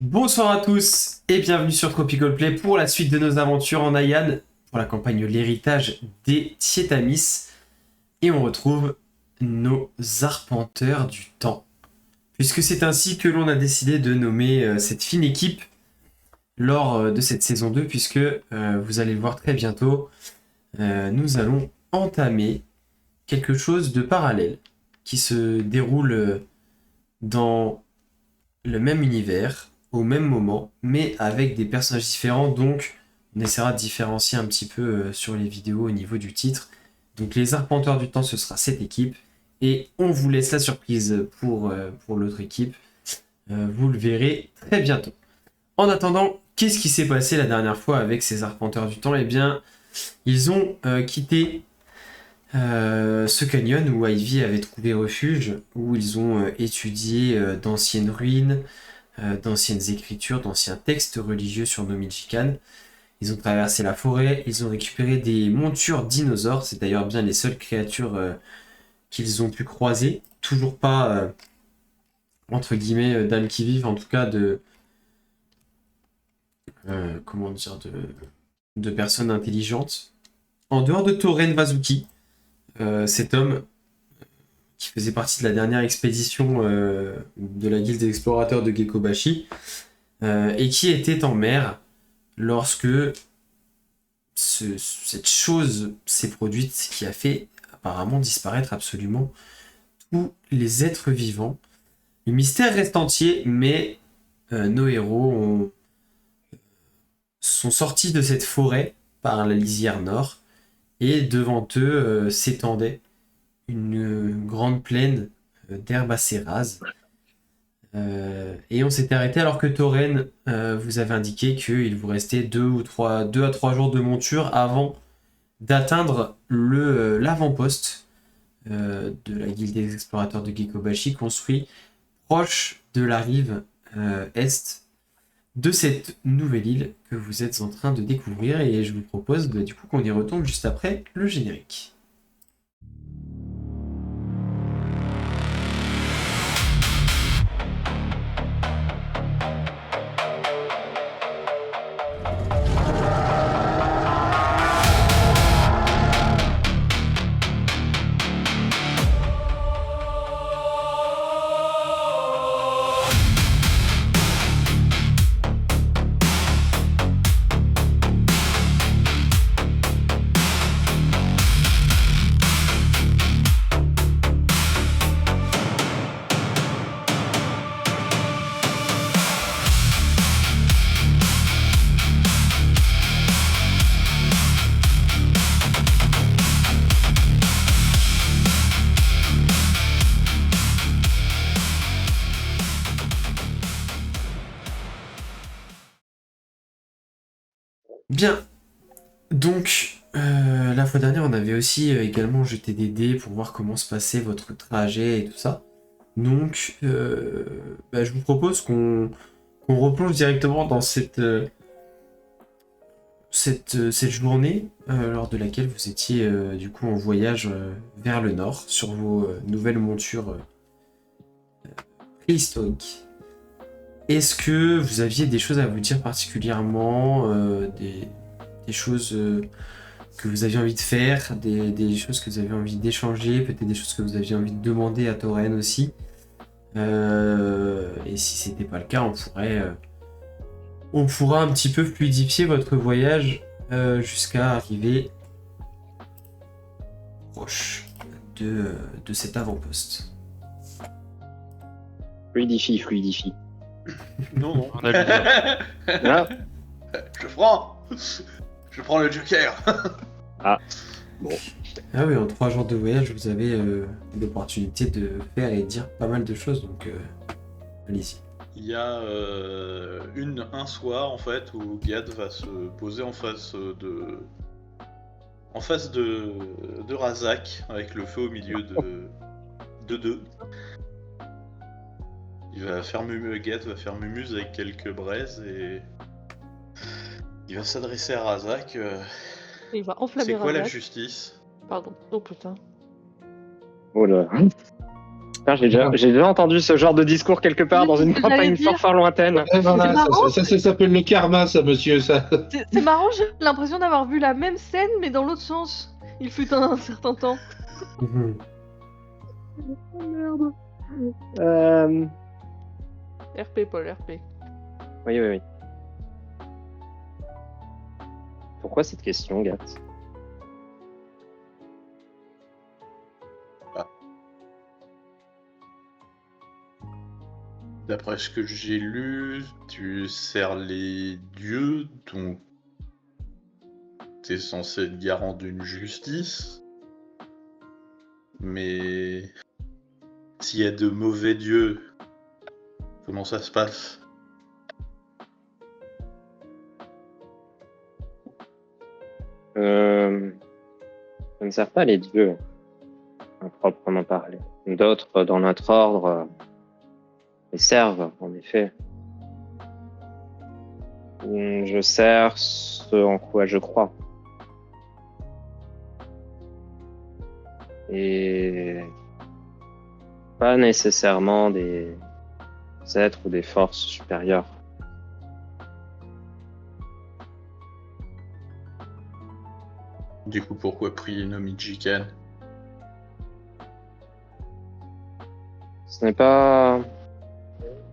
Bonsoir à tous et bienvenue sur Tropical Play pour la suite de nos aventures en Ayan pour la campagne L'héritage des Thiétamis. Et on retrouve nos arpenteurs du temps. Puisque c'est ainsi que l'on a décidé de nommer cette fine équipe lors de cette saison 2, puisque vous allez le voir très bientôt, nous allons entamer quelque chose de parallèle qui se déroule dans le même univers, au même moment, mais avec des personnages différents, donc on essaiera de différencier un petit peu sur les vidéos au niveau du titre. Donc les Arpenteurs du Temps, ce sera cette équipe, et on vous laisse la surprise pour l'autre équipe. Vous le verrez très bientôt. En attendant, qu'est-ce qui s'est passé la dernière fois avec ces Arpenteurs du Temps? Eh bien, ils ont quitté ce canyon où Ivy avait trouvé refuge, où ils ont étudié d'anciennes ruines, d'anciennes écritures, d'anciens textes religieux sur Nomidjikan. Ils ont traversé la forêt, ils ont récupéré des montures dinosaures, c'est d'ailleurs bien les seules créatures qu'ils ont pu croiser. Toujours pas, entre guillemets, d'âmes qui vivent, en tout cas comment dire, de personnes intelligentes. En dehors de Toren Vazuki, cet homme qui faisait partie de la dernière expédition de la guilde des explorateurs de Gekobashi, et qui était en mer lorsque cette chose s'est produite qui a fait apparemment disparaître absolument tous les êtres vivants. Le mystère reste entier, mais nos héros sont sortis de cette forêt par la lisière nord, et devant eux s'étendait une grande plaine d'herbes assez rases. Et on s'était arrêté alors que Tauren vous avait indiqué qu'il vous restait 2 à 3 jours de monture avant d'atteindre l'avant-poste de la guilde des explorateurs de Gekobashi, construit proche de la rive est de cette nouvelle île que vous êtes en train de découvrir. Et je vous propose du coup qu'on y retourne juste après le générique. Bien, donc la fois dernière on avait aussi également jeté des dés pour voir comment se passait votre trajet et tout ça. Donc je vous propose qu'on replonge directement dans cette journée lors de laquelle vous étiez du coup en voyage vers le nord sur vos nouvelles montures préhistoriques. Est-ce que vous aviez des choses à vous dire particulièrement, des choses que vous aviez envie de faire, des choses que vous avez envie d'échanger, peut-être des choses que vous aviez envie de demander à Tauren aussi. Et si c'était pas le cas, on pourra un petit peu fluidifier votre voyage jusqu'à arriver proche de cet avant-poste. Fluidifie. Non. On a lu. Ah, Je prends le Joker. Ah oui, en 3 jours de voyage, vous avez l'opportunité de faire et dire pas mal de choses, donc allez-y. Il y a un soir en fait où Gad va se poser en face de Razak avec le feu au milieu de deux. Gad va faire mumuse avec quelques braises et il va s'adresser à Razak. Il va enflammer C'est quoi la Razak. justice? Pardon. Oh putain. oh là. Putain, j'ai déjà entendu ce genre de discours quelque part Oui, dans c'est une ce que j'allais campagne dire. fort lointaine. Voilà, marrant. ça s'appelle le karma, ça, monsieur. Ça. C'est marrant, j'ai l'impression d'avoir vu la même scène, mais dans l'autre sens. Il fut un certain temps. Mhm. Oh merde. Euh... RP, Paul, RP. Oui. Pourquoi cette question, Gat? D'après ce que j'ai lu, tu sers les dieux, donc t'es censé être garant d'une justice. Mais s'il y a de mauvais dieux, comment ça se passe? Je ne sers pas les dieux, à proprement parler. D'autres dans notre ordre les servent, en effet. Je sers ce en quoi je crois. Et pas nécessairement des êtres ou des forces supérieures. Du coup, pourquoi prier Nomijikan? Ce n'est pas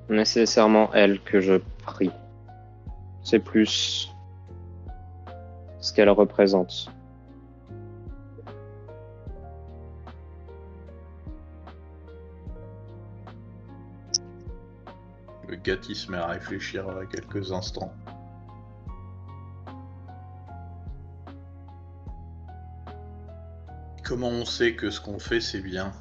nécessairement elle que je prie. C'est plus ce qu'elle représente. Le gars il se met à réfléchir quelques instants. Comment on sait que ce qu'on fait c'est bien?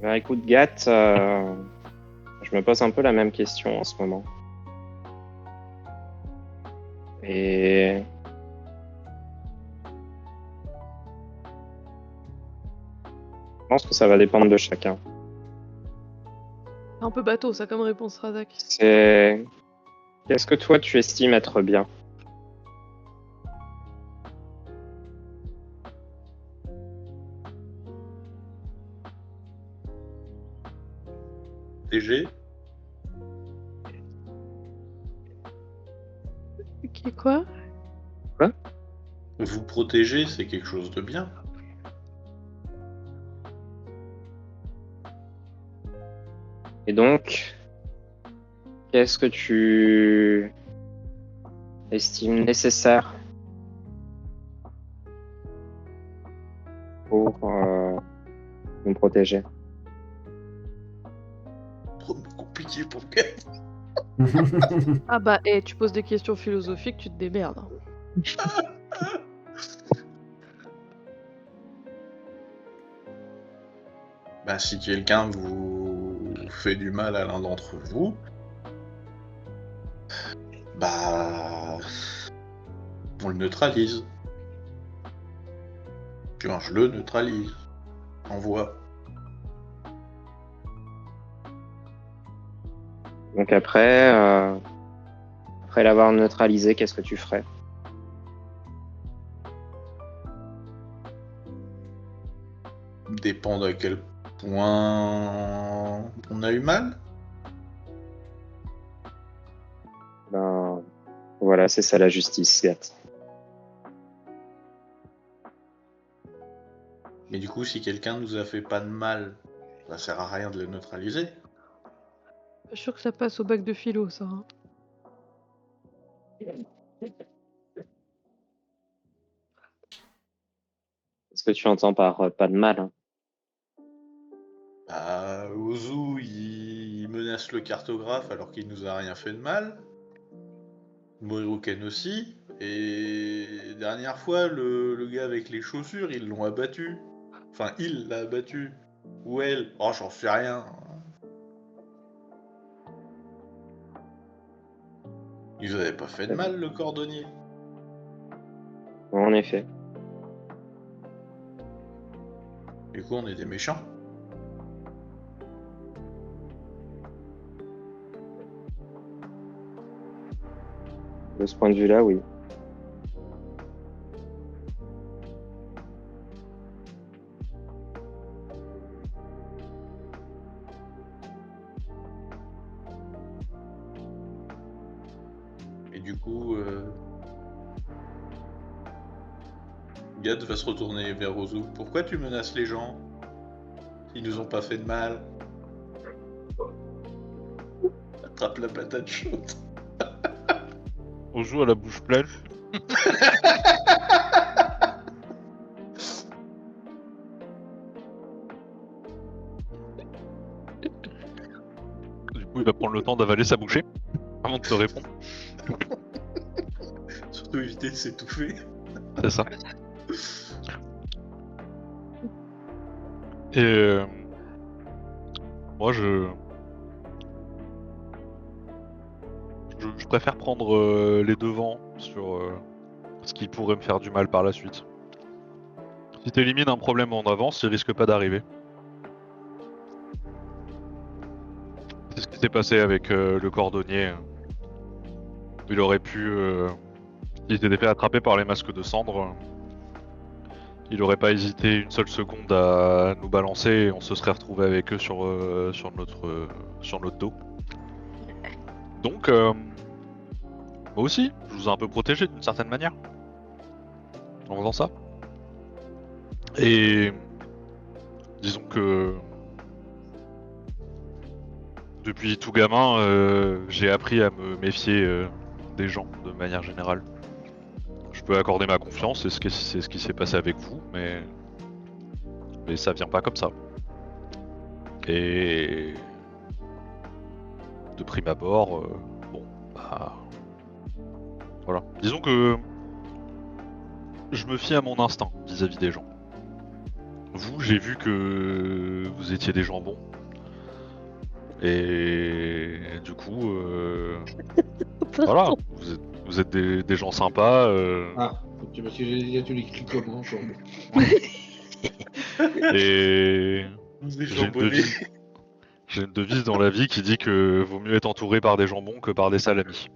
Bah, écoute, Gat, je me pose un peu la même question en ce moment. Et je pense que ça va dépendre de chacun. C'est un peu bateau, ça, comme réponse, Razak. C'est qu'est-ce que toi tu estimes être bien? DG? Ok, quoi? Vous protéger, c'est quelque chose de bien. Et donc, qu'est-ce que tu estimes nécessaire pour nous protéger? Trop compliqué pour le gars. Ah bah, tu poses des questions philosophiques, tu te démerdes. Bah, si quelqu'un vous fait du mal à l'un d'entre vous, bah, on le neutralise. Je le neutralise. Envoie. Donc après l'avoir neutralisé, qu'est-ce que tu ferais? Dépend à quel point on a eu mal. Ben, voilà, c'est ça la justice, Gat. Mais du coup, si quelqu'un nous a fait pas de mal, ça sert à rien de le neutraliser. Pas sûr que ça passe au bac de philo, ça. Hein. Qu'est-ce que tu entends par pas de mal, hein? Bah, Ozu, il menace le cartographe alors qu'il nous a rien fait de mal. Moriruken aussi. Et dernière fois, le gars avec les chaussures, ils l'ont abattu. Enfin, il l'a abattu. Ou elle. Oh, j'en sais rien. Ils avaient pas fait de mal, le cordonnier. En effet. Du coup, on est des méchants. De ce point de vue-là, oui. du coup, Gad va se retourner vers Ozu. Pourquoi tu menaces les gens? Ils nous ont pas fait de mal. Attrape la patate chaude. On joue à la bouche pleine. Du coup, il va prendre le temps d'avaler sa bouchée avant de te répondre. Surtout éviter de s'étouffer. C'est ça. Et moi, je préfère prendre les devants sur ce qui pourrait me faire du mal par la suite. Si t'élimines un problème en avance, il risque pas d'arriver. C'est ce qui s'est passé avec le cordonnier. Il aurait pu... s'il s'était fait attraper par les masques de cendre, il aurait pas hésité une seule seconde à nous balancer et on se serait retrouvé avec eux sur notre dos. Donc, moi aussi, je vous ai un peu protégé d'une certaine manière en faisant ça. Et disons que depuis tout gamin, j'ai appris à me méfier des gens de manière générale. Je peux accorder ma confiance, c'est ce qui s'est passé avec vous, mais ça vient pas comme ça. Et de prime abord, bon, bah voilà. Disons que je me fie à mon instinct vis-à-vis des gens. Vous, j'ai vu que vous étiez des jambons. Et du coup, voilà, vous êtes des gens sympas. Ah, ok, parce que j'ai déjà tu l'écris comment, jambon. Et Des j'ai une jambonnés. devise. J'ai une devise dans la vie qui dit que vaut mieux être entouré par des jambons que par des salamis.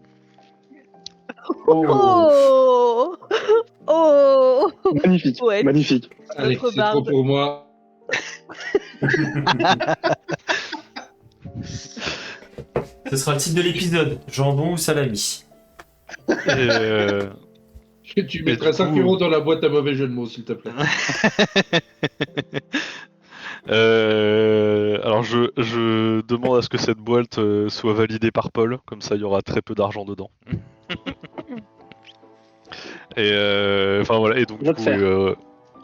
Oh Oh Magnifique, Ouais. magnifique. Allez, Notre c'est trop barbe. pour moi. Ce sera le titre de l'épisode, jambon ou salami. Et Tu mettras du 5 coup- € dans la boîte à mauvais jeu de mots, s'il te plaît. alors je demande à ce que cette boîte soit validée par Paul, comme ça il y aura très peu d'argent dedans. Et enfin voilà, et donc Va du te coup faire.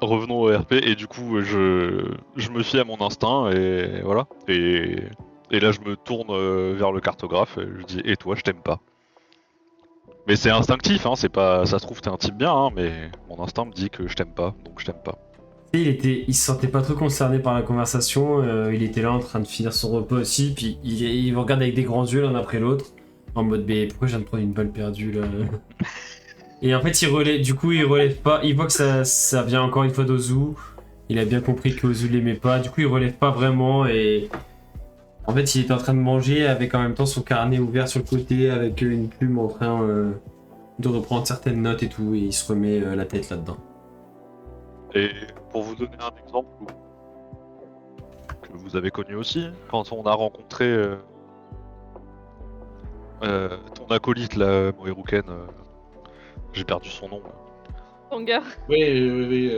revenons au RP, et du coup je me fie à mon instinct, et voilà. Et là je me tourne vers le cartographe, et je dis et toi je t'aime pas. Mais c'est instinctif, hein, c'est pas. Ça se trouve t'es un type bien, hein, mais mon instinct me dit que je t'aime pas, donc je t'aime pas. Il se sentait pas trop concerné par la conversation, il était là en train de finir son repas aussi, puis il me regarde avec des grands yeux l'un après l'autre, en mode mais pourquoi je viens de prendre une balle perdue là. Et en fait il relève pas, il voit que ça vient encore une fois d'Ozu, il a bien compris que Ozu l'aimait pas, du coup il relève pas vraiment et... En fait il était en train de manger avec en même temps son carnet ouvert sur le côté avec une plume en train de reprendre certaines notes et tout, et il se remet la tête là-dedans. Et pour vous donner un exemple que vous avez connu aussi, quand on a rencontré ton acolyte là, Moeruken, j'ai perdu son nom. Hangar, Oui.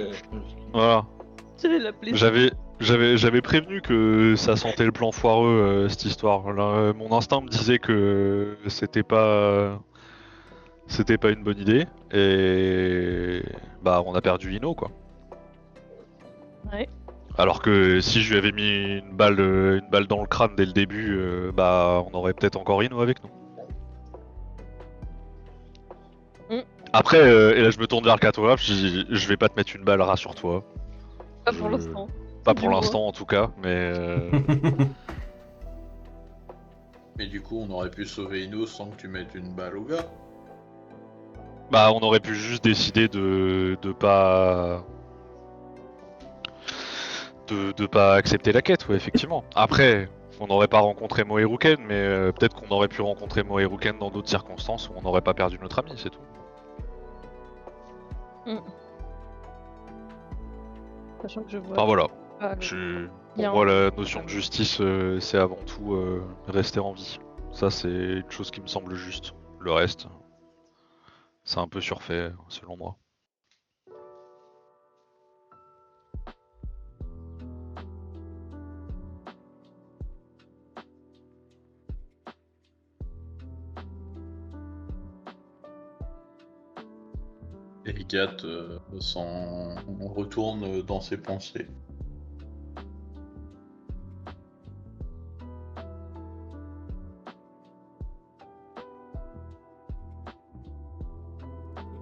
Voilà. j'allais l'appeler. J'avais prévenu que ça sentait le plan foireux cette histoire. Là, mon instinct me disait que c'était pas une bonne idée, et bah on a perdu Ino quoi. Ouais. Alors que si je lui avais mis une balle dans le crâne dès le début, bah on aurait peut-être encore Ino avec nous. Mm. Après, et là je me tourne vers le cartographe, je dis je vais pas te mettre une balle, rassure-toi. Pas pour Je- l'instant. Pas Du pour moins. l'instant en tout cas, mais Mais du coup, on aurait pu sauver Ino sans que tu mettes une balle au gars. bah on aurait pu juste décider de pas accepter la quête, ouais, effectivement. Après, on n'aurait pas rencontré Moeruken, mais peut-être qu'on aurait pu rencontrer Moeruken dans d'autres circonstances où on n'aurait pas perdu notre ami, c'est tout. Sachant que je vois. Enfin voilà, pas le- pour Bien. moi la notion de justice, c'est avant tout rester en vie. Ça c'est une chose qui me semble juste. Le reste, C'est un peu surfait, selon moi. Et Gat s'en retourne dans ses pensées.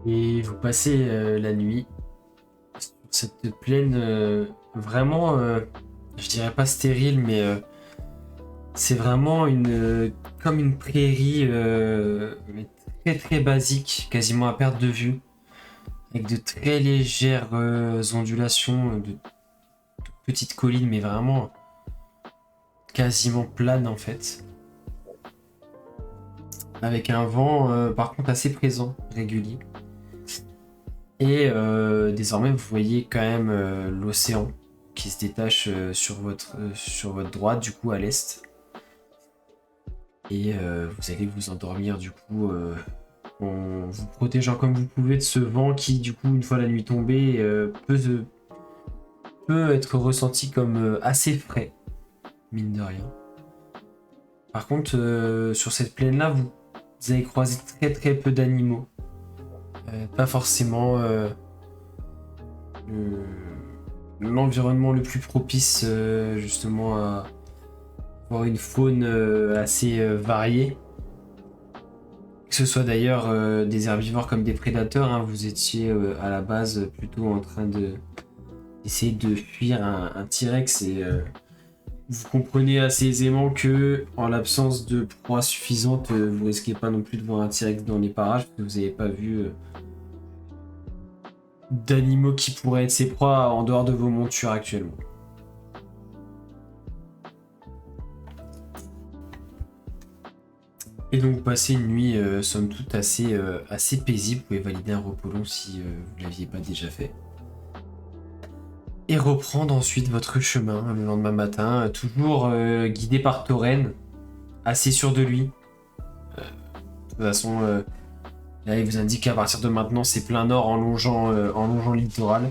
Et vous passez la nuit sur cette plaine vraiment, je dirais pas stérile, mais c'est vraiment comme une prairie mais très très basique, quasiment à perte de vue, avec de très légères ondulations, de toutes petites collines, mais vraiment quasiment planes en fait. Avec un vent par contre assez présent, régulier. Et désormais vous voyez quand même l'océan qui se détache sur votre droite, du coup à l'est. Et vous allez vous endormir du coup en vous protégeant comme vous pouvez de ce vent qui du coup une fois la nuit tombée peut être ressenti comme assez frais, mine de rien. Par contre sur cette plaine là vous allez croiser très très peu d'animaux. Pas forcément l'environnement le plus propice justement à avoir une faune assez variée. Que ce soit d'ailleurs des herbivores comme des prédateurs, hein, vous étiez à la base plutôt en train d'essayer de fuir un T-Rex et vous comprenez assez aisément que en l'absence de proie suffisante, vous risquez pas non plus de voir un T-Rex dans les parages parce que vous n'avez pas vu d'animaux qui pourraient être ses proies en dehors de vos montures actuellement. Et donc passer une nuit somme toute assez paisible, vous pouvez valider un repos long si vous ne l'aviez pas déjà fait. Et reprendre ensuite votre chemin le lendemain matin, toujours guidé par Tauren, assez sûr de lui. De toute façon, là il vous indique qu'à partir de maintenant c'est plein nord en longeant le littoral.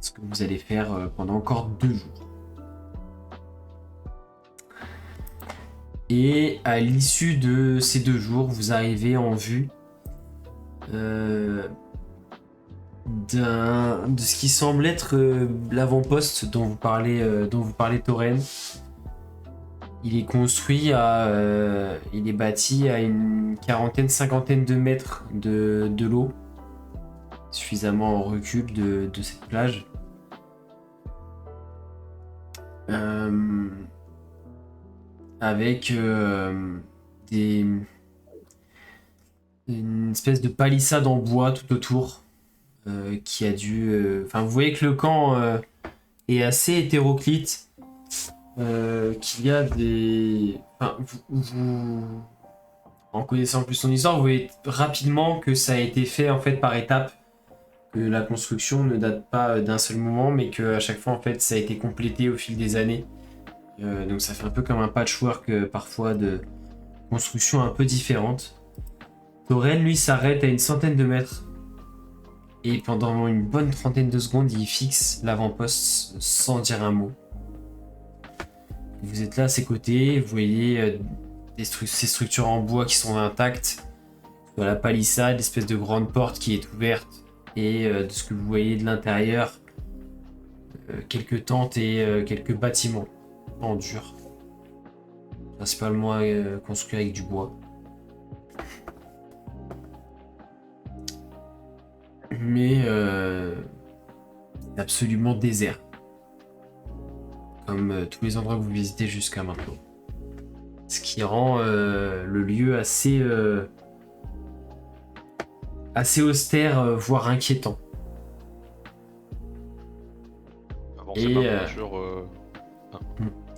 Ce que vous allez faire pendant encore 2 jours. Et à l'issue de ces 2 jours, vous arrivez en vue de ce qui semble être l'avant-poste dont vous parlez Tauren. Il est construit il est bâti à une cinquantaine de mètres de l'eau, suffisamment en recul de cette plage. Avec une espèce de palissade en bois tout autour qui a dû... Enfin, vous voyez que le camp est assez hétéroclite, qu'il y a des... Enfin, en connaissant plus son histoire, vous voyez rapidement que ça a été fait en fait par étapes, que la construction ne date pas d'un seul moment, mais qu'à chaque fois en fait ça a été complété au fil des années. Donc ça fait un peu comme un patchwork parfois de constructions un peu différentes. Tauren lui s'arrête à une centaine de mètres et pendant une bonne trentaine de secondes il fixe l'avant-poste sans dire un mot. Vous êtes là à ses côtés, vous voyez ces structures en bois qui sont intactes, la palissade, l'espèce de grande porte qui est ouverte et de ce que vous voyez de l'intérieur, quelques tentes et quelques bâtiments en dur, principalement construit avec du bois. Mais absolument désert, comme tous les endroits que vous visitez jusqu'à maintenant. Ce qui rend le lieu assez austère, voire inquiétant. Avancer ma monture.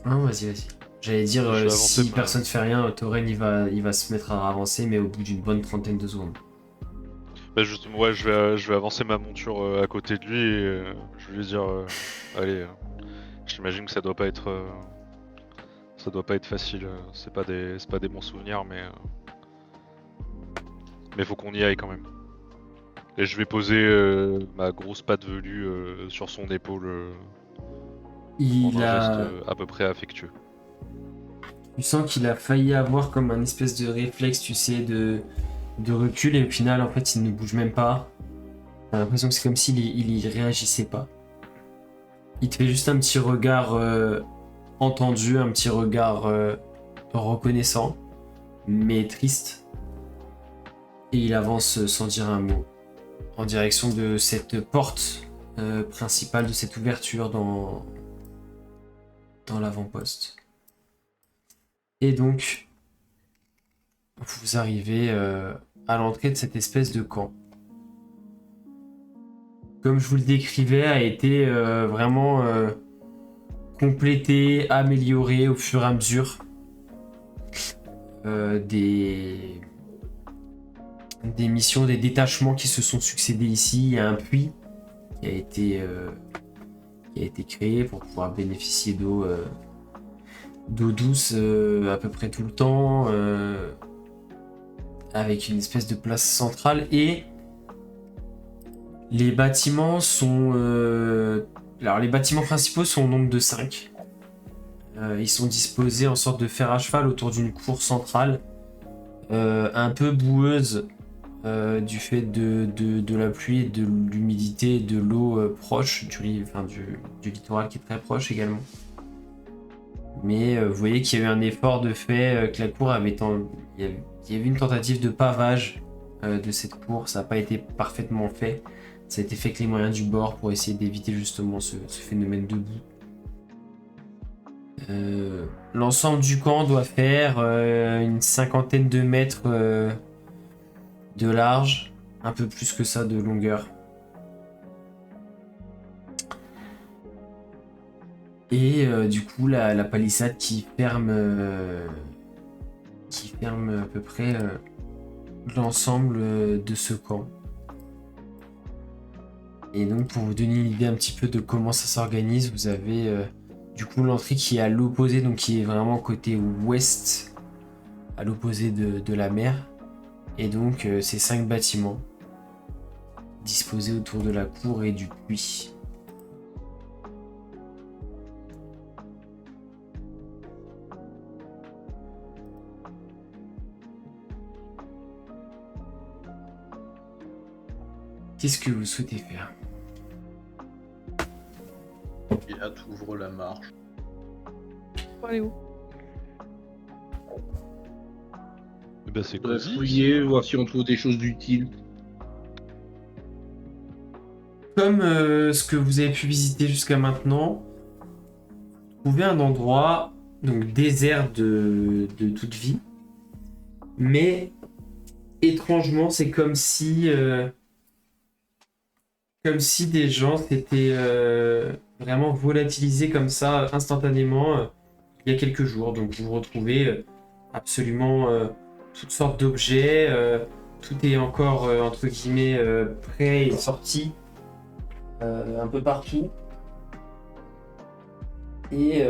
Non, vas-y. J'allais dire, Je vais avancer si ma- personne fait rien, Tauren il va se mettre à avancer, mais au bout d'une bonne trentaine de secondes. Bah justement, ouais, je vais avancer ma monture à côté de lui et je vais lui dire, allez, j'imagine que ça doit pas être facile. C'est pas des bons souvenirs, mais Mais faut qu'on y aille quand même. Et je vais poser ma grosse patte velue sur son épaule en Il un geste a... à peu près affectueux. Tu sens qu'il a failli avoir comme un espèce de réflexe, tu sais, de recul, et au final, en fait, il ne bouge même pas. T'as l'impression que c'est comme s'il il réagissait pas. Il te fait juste un petit regard entendu, un petit regard reconnaissant, mais triste. Et il avance sans dire un mot, en direction de cette porte principale, de cette ouverture dans l'avant-poste. Et donc, vous arrivez à l'entrée de cette espèce de camp. Comme je vous le décrivais, a été vraiment complété, amélioré au fur et à mesure des missions, des détachements qui se sont succédés ici. Il y a un puits qui a été créé pour pouvoir bénéficier d'eau douce à peu près tout le temps, avec une espèce de place centrale, et les bâtiments sont... Alors les bâtiments principaux sont au nombre de 5. Ils sont disposés en sorte de fer à cheval autour d'une cour centrale, un peu boueuse du fait de la pluie et de l'humidité et de l'eau proche, du littoral qui est très proche également. Mais vous voyez qu'il y a eu un effort de fait, que la cour avait... Il y avait une tentative de pavage de cette cour, ça n'a pas été parfaitement fait. Ça a été fait avec les moyens du bord pour essayer d'éviter justement ce phénomène de boue. L'ensemble du camp doit faire une 50aine de mètres de large, un peu plus que ça de longueur. Et du coup la palissade qui ferme à peu près l'ensemble de ce camp. Et donc pour vous donner une idée un petit peu de comment ça s'organise, vous avez du coup l'entrée qui est à l'opposé, donc qui est vraiment côté ouest, à l'opposé de la mer. Et donc ces 5 bâtiments disposés autour de la cour et du puits. Qu'est-ce que vous souhaitez faire? Et là, t'ouvres la marche. Faut aller où? Bah c'est On va cosy. fouiller, voir si on trouve des choses utiles. Comme ce que vous avez pu visiter jusqu'à maintenant, vous trouvez un endroit donc désert de toute vie, mais étrangement c'est comme si des gens s'étaient vraiment volatilisés comme ça instantanément il y a quelques jours. Donc vous retrouvez absolument toutes sortes d'objets, tout est encore entre guillemets prêt et sorti un peu partout. Et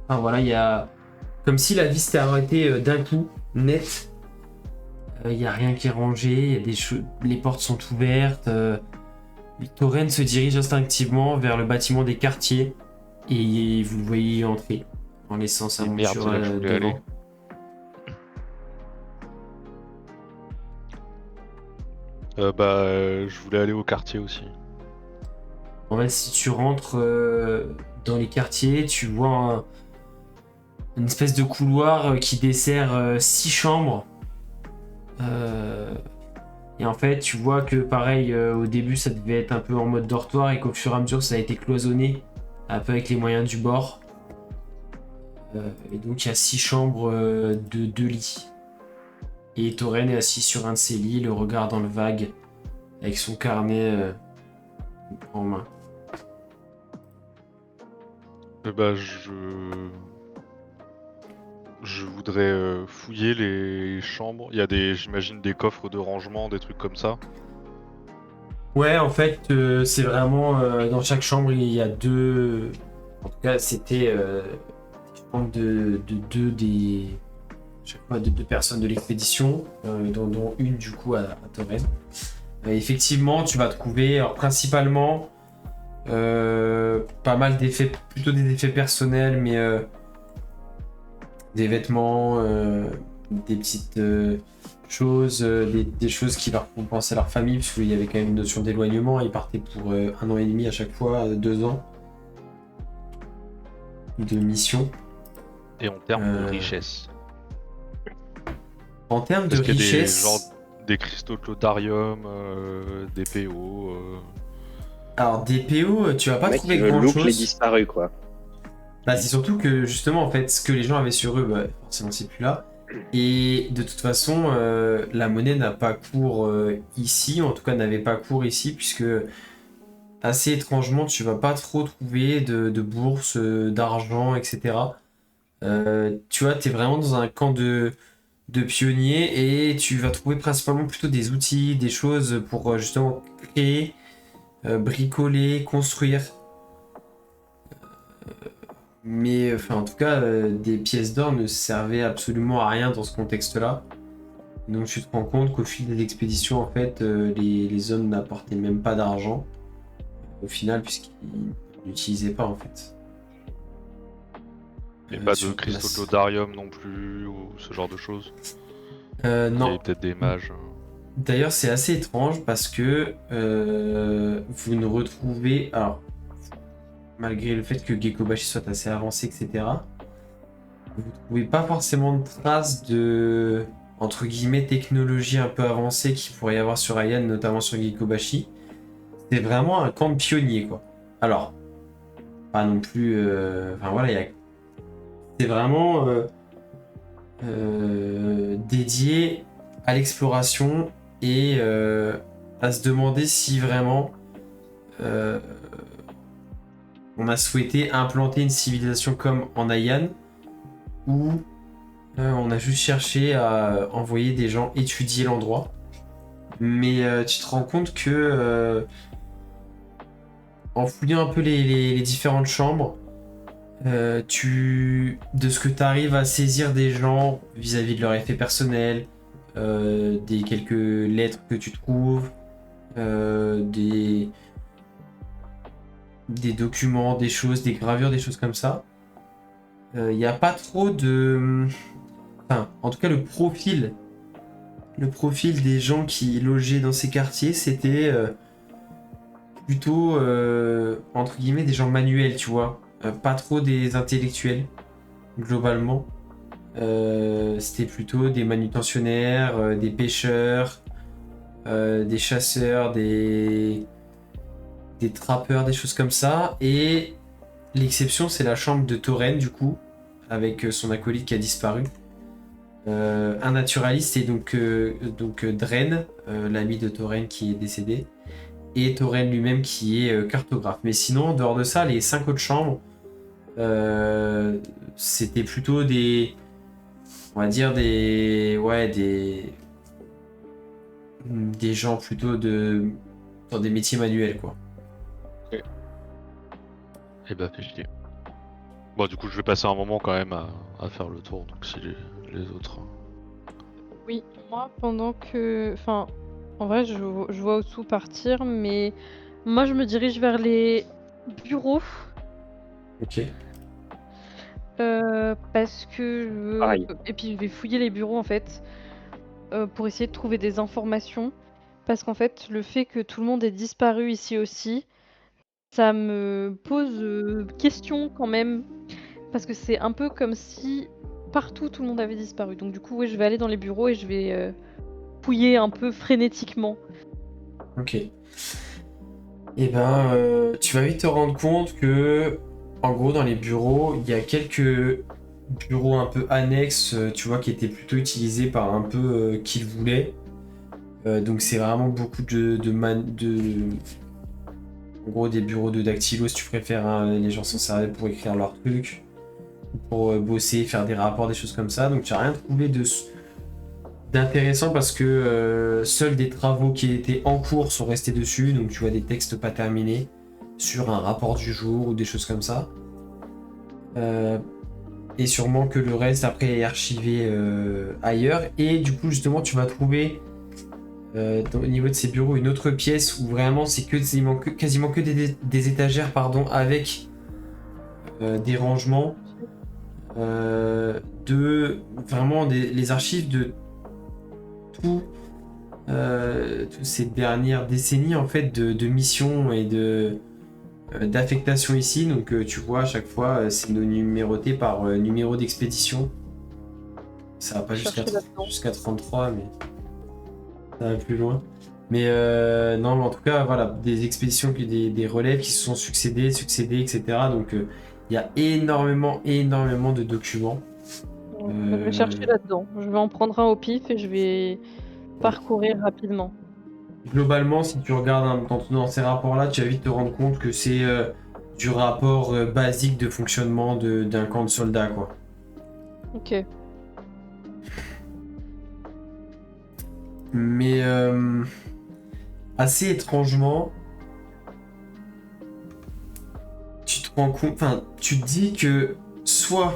enfin voilà, il y a comme si la vie s'était arrêtée d'un coup, net. Il n'y a rien qui est rangé, il y a les portes sont ouvertes. Tauren se dirige instinctivement vers le bâtiment des quartiers et vous le voyez entrer en laissant sa Merde, monture c'est là que je voulais devant. aller. Je voulais aller au quartier aussi. En fait, si tu rentres dans les quartiers, tu vois une espèce de couloir qui dessert 6 chambres. Et en fait, tu vois que pareil, au début, ça devait être un peu en mode dortoir et qu'au fur et à mesure, ça a été cloisonné, un peu avec les moyens du bord. Et donc, il y a 6 chambres de 2 lits. Et Tauren est assis sur un de ces lits, le regard dans le vague, avec son carnet en main. Je voudrais fouiller les chambres. Il y a j'imagine des coffres de rangement, des trucs comme ça. Ouais, en fait, c'est vraiment dans chaque chambre il y a 2. En tout cas, c'était des chambres de 2 des. de personnes de l'expédition, dont une du coup à Torren. Effectivement, tu vas trouver alors, principalement pas mal d'effets, plutôt des effets personnels, mais des vêtements, des petites choses, des choses qui leur font penser à leur famille, parce qu'il y avait quand même une notion d'éloignement. Ils partaient pour 1 an et demi à chaque fois, 2 ans de mission. Et en termes de richesse. En termes de Est-ce qu'il y a richesse, des cristaux de l'Odarium, des PO alors des PO, tu vas pas Le mec, trouver il veut grand look les chose. disparus, quoi. Bah, c'est surtout que justement, en fait, ce que les gens avaient sur eux, bah, forcément, c'est plus là. Et de toute façon, la monnaie n'a pas cours ici, en tout cas, n'avait pas cours ici, puisque assez étrangement, tu vas pas trop trouver de bourse, d'argent, etc. Tu vois, t'es vraiment dans un camp de pionniers et tu vas trouver principalement plutôt des outils, des choses pour justement créer, bricoler, construire. Mais enfin, en tout cas, des pièces d'or ne servaient absolument à rien dans ce contexte-là. Donc tu te rends compte qu'au fil des expéditions, en fait, les hommes n'apportaient même pas d'argent au final, puisqu'ils n'utilisaient pas en fait. Et pas de sur cristaux place. de l'Odarium non plus, ou ce genre de choses. Il y Non. avait peut-être des mages. D'ailleurs, c'est assez étrange parce que vous ne retrouvez, alors, malgré le fait que Gekobashi soit assez avancé, etc., vous ne trouvez pas forcément de traces de, entre guillemets, technologie un peu avancée qu'il pourrait y avoir sur Ayan, notamment sur Gekobashi. C'est vraiment un camp de pionniers, quoi. Alors, pas non plus... Enfin voilà, c'est vraiment dédié à l'exploration et à se demander si vraiment on a souhaité implanter une civilisation comme en Ayan ou on a juste cherché à envoyer des gens étudier l'endroit. Mais tu te rends compte que en fouillant un peu les différentes chambres, de ce que tu arrives à saisir des gens vis-à-vis de leur effet personnel, des quelques lettres que tu trouves, des documents, des choses, des gravures, des choses comme ça. Il n'y a pas trop de... Enfin, en tout cas, le profil des gens qui logeaient dans ces quartiers, c'était plutôt, entre guillemets, des gens manuels, tu vois. Pas trop des intellectuels, globalement. C'était plutôt des manutentionnaires, des pêcheurs, des chasseurs, des trappeurs, des choses comme ça. Et l'exception, c'est la chambre de Torren, du coup, avec son acolyte qui a disparu. Un naturaliste et donc Dren, l'ami de Torren qui est décédé, et Torren lui-même qui est cartographe. Mais sinon, en dehors de ça, les 5 autres chambres, c'était plutôt des... On va dire des... Ouais, des gens plutôt dans des métiers manuels, quoi. Et bah, fait chier. Bon, du coup, je vais passer un moment quand même à faire le tour, donc si les autres. Oui, moi pendant que... Enfin, en vrai, je vois Otsu partir, mais moi je me dirige vers les bureaux. Ok. Parce que je veux... Pareil. Et puis je vais fouiller les bureaux en fait, pour essayer de trouver des informations. Parce qu'en fait, le fait que tout le monde ait disparu ici aussi, ça me pose question quand même. Parce que c'est un peu comme si partout tout le monde avait disparu. Donc du coup, oui, je vais aller dans les bureaux et je vais fouiller un peu frénétiquement. Ok. Et ben, tu vas vite te rendre compte que, en gros, dans les bureaux, il y a quelques bureaux un peu annexes, tu vois, qui étaient plutôt utilisés par un peu qui le voulaient. Donc c'est vraiment beaucoup en gros, des bureaux de dactylo, si tu préfères, hein. Les gens s'en servaient pour écrire leurs trucs, pour bosser, faire des rapports, des choses comme ça. Donc tu n'as rien trouvé d'intéressant parce que seuls des travaux qui étaient en cours sont restés dessus. Donc tu vois des textes pas terminés sur un rapport du jour ou des choses comme ça. et sûrement que le reste après est archivé ailleurs. Et du coup, justement, tu vas trouver au niveau de ces bureaux une autre pièce où vraiment c'est quasiment que des étagères pardon, avec des rangements de vraiment les archives de tout, toutes ces dernières décennies en fait de missions et d'affectation ici. Donc tu vois à chaque fois c'est numéroté par numéro d'expédition. Ça va pas Chercher là-dedans. jusqu'à 33 mais ça va plus loin. Mais non, mais en tout cas, voilà, des expéditions, des relèves qui se sont succédés, etc. Donc il y a énormément de documents. Je vais chercher là-dedans. Je vais en prendre un au pif et je vais parcourir rapidement. Globalement, si tu regardes dans ces rapports-là, tu vas vite te rendre compte que c'est du rapport basique de fonctionnement d'un camp de soldats, quoi. Ok. Mais assez étrangement, tu te rends compte, enfin, tu te dis que soit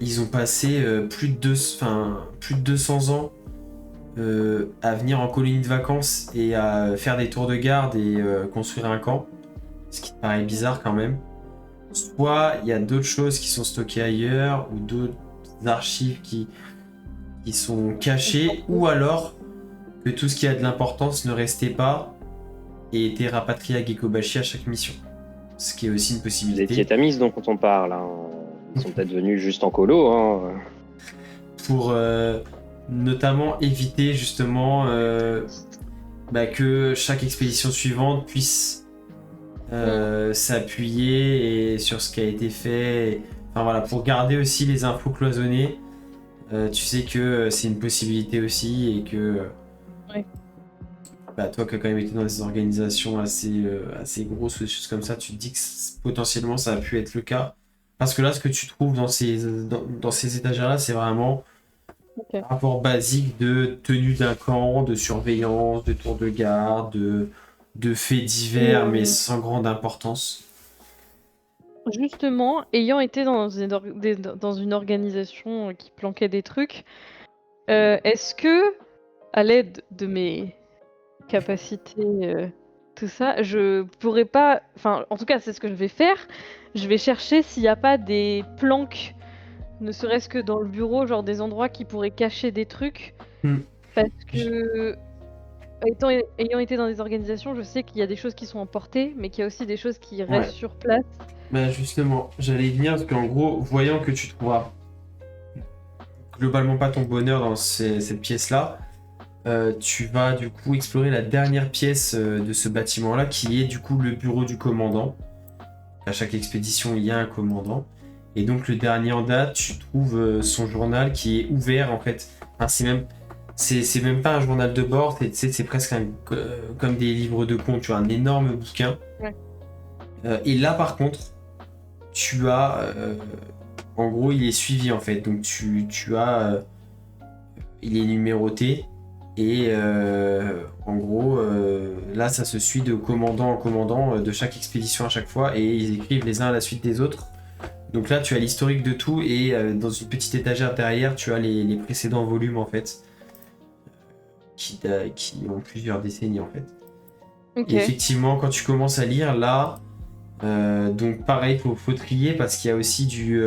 ils ont passé plus de 200 ans à venir en colonie de vacances et à faire des tours de garde et construire un camp, ce qui te paraît bizarre quand même. Soit il y a d'autres choses qui sont stockées ailleurs ou d'autres archives qui sont cachées, ou alors que tout ce qui a de l'importance ne restait pas et était rapatrié à Gekobashi à chaque mission. Ce qui est aussi une Les possibilité. Tietamis dont on parle, hein. Ils sont peut-être venus juste en colo. Hein. Pour notamment éviter justement que chaque expédition suivante puisse s'appuyer sur ce qui a été fait. Enfin voilà, pour garder aussi les infos cloisonnées. Tu sais que c'est une possibilité aussi et que Oui. Toi qui as quand même été dans des organisations assez grosses ou des choses comme ça, tu te dis que potentiellement ça a pu être le cas. Parce que là, ce que tu trouves dans ces étagères-là, c'est vraiment Ok. un rapport basique de tenue d'un camp, de surveillance, de tour de garde, de faits divers, mais sans grande importance. Justement, ayant été dans une organisation qui planquait des trucs, est-ce que, à l'aide de mes capacités, tout ça, je pourrais pas... Enfin, en tout cas, c'est ce que je vais faire. Je vais chercher s'il n'y a pas des planques, ne serait-ce que dans le bureau, genre des endroits qui pourraient cacher des trucs. Hmm. Parce que, ayant été dans des organisations, je sais qu'il y a des choses qui sont emportées, mais qu'il y a aussi des choses qui restent Ouais. sur place. Justement, j'allais y venir parce qu'en gros, voyant que tu trouveras globalement pas ton bonheur dans cette pièce-là, tu vas du coup explorer la dernière pièce de ce bâtiment-là qui est du coup le bureau du commandant. À chaque expédition, il y a un commandant. Et donc le dernier en date, tu trouves son journal qui est ouvert en fait. Enfin, c'est même pas un journal de bord, c'est presque comme des livres de comptes, tu as un énorme bouquin. Ouais. Et là par contre, tu as en gros il est suivi en fait, donc tu as il est numéroté et en gros là ça se suit de commandant en commandant de chaque expédition à chaque fois et ils écrivent les uns à la suite des autres. Donc là tu as l'historique de tout et dans une petite étagère derrière tu as les précédents volumes en fait qui ont plusieurs décennies en fait. Ok. Et effectivement quand tu commences à lire là donc pareil faut trier parce qu'il y a aussi du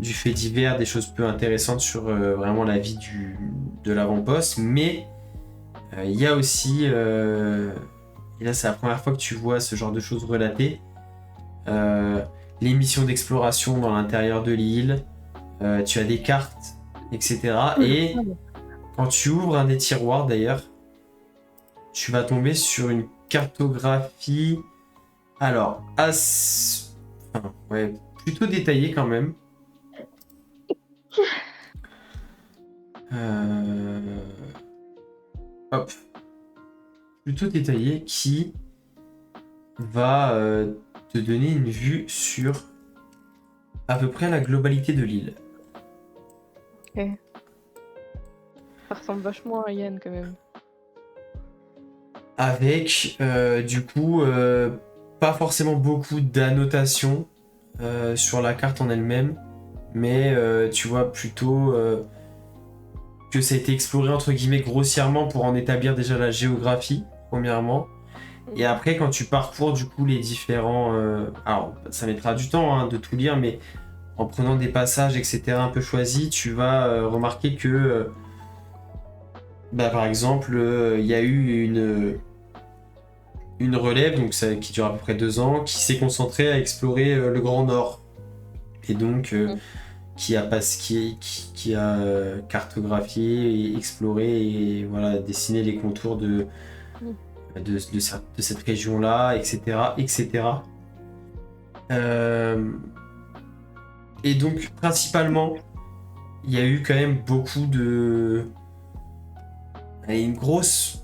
fait divers, des choses peu intéressantes sur vraiment la vie de l'avant-poste, mais il y a aussi, et là c'est la première fois que tu vois ce genre de choses relatées, les missions d'exploration dans l'intérieur de l'île, tu as des cartes, etc. Et quand tu ouvres un des tiroirs d'ailleurs, tu vas tomber sur une cartographie, alors plutôt détaillée quand même. Plutôt détaillé qui va te donner une vue sur à peu près la globalité de l'île. Ok. Ça ressemble vachement à Yann quand même. Avec du coup pas forcément beaucoup d'annotations sur la carte en elle-même, mais tu vois plutôt que ça a été exploré entre guillemets grossièrement pour en établir déjà la géographie, premièrement. Et après, quand tu parcours du coup les différents... alors, ça mettra du temps hein, de tout lire, mais en prenant des passages, etc., un peu choisis, tu vas remarquer que, par exemple, il y a eu une relève donc qui dure à peu près 2 ans, qui s'est concentrée à explorer le Grand Nord. Et donc, qui a cartographié et exploré et voilà, dessiné les contours de cette région-là, etc. etc. Et donc, principalement, il y a eu quand même beaucoup de... Une grosse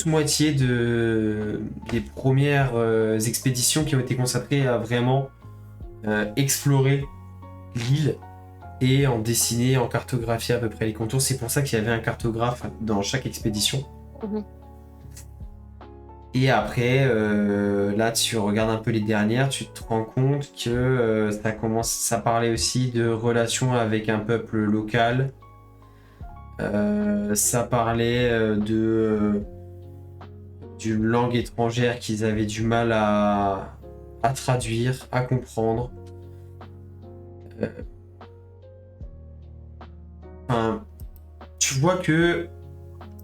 moitié des premières expéditions qui ont été consacrées à vraiment explorer l'île et en dessiner, en cartographier à peu près les contours. C'est pour ça qu'il y avait un cartographe dans chaque expédition. Et après, là, tu regardes un peu les dernières, tu te rends compte que ça parlait aussi de relations avec un peuple local. Ça parlait d'une langue étrangère qu'ils avaient du mal à traduire, à comprendre. Tu vois que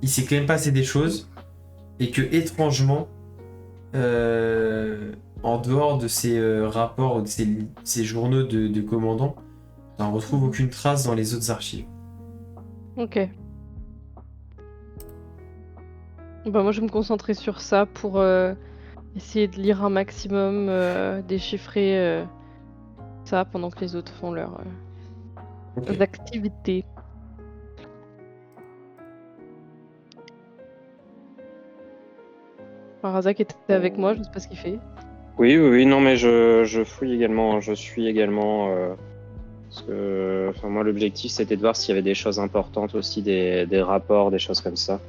il s'est quand même passé des choses. Et que, étrangement, en dehors de ces rapports, de ces journaux de commandants, on ne retrouve aucune trace dans les autres archives. Ok. Moi, je vais me concentrer sur ça pour essayer de lire un maximum, déchiffrer ça pendant que les autres font leurs activités. Razak était avec moi, je ne sais pas ce qu'il fait. Oui, non, mais je fouille également, je suis également. Parce que, moi, l'objectif, c'était de voir s'il y avait des choses importantes aussi, des rapports, des choses comme ça.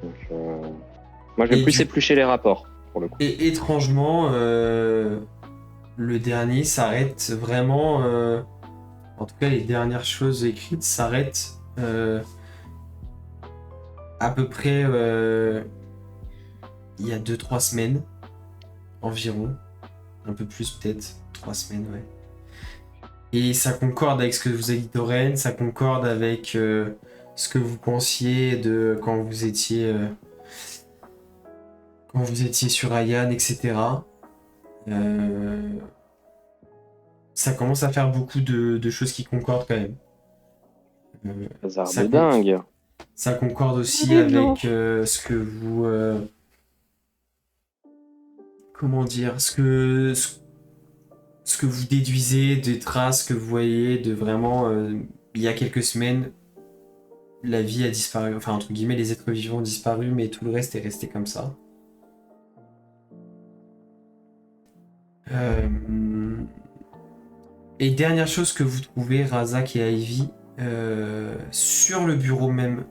Donc, moi, je vais plus éplucher les rapports, pour le coup. Et étrangement, le dernier s'arrête vraiment. En tout cas, les dernières choses écrites s'arrêtent à peu près il y a 2-3 semaines environ. Un peu plus peut-être, 3 semaines, ouais. Et ça concorde avec ce que vous avez dit d'Oren, ça concorde avec ce que vous pensiez de quand vous étiez sur Ayan, etc. Ça commence à faire beaucoup de choses qui concordent quand même. Hasard de dingue. Ça concorde aussi avec ce que vous... comment dire, ce que vous déduisez des traces que vous voyez de vraiment il y a quelques semaines, la vie a disparu, enfin entre guillemets les êtres vivants ont disparu, mais tout le reste est resté comme ça. Et dernière chose que vous trouvez, Razak et Ivy, sur le bureau même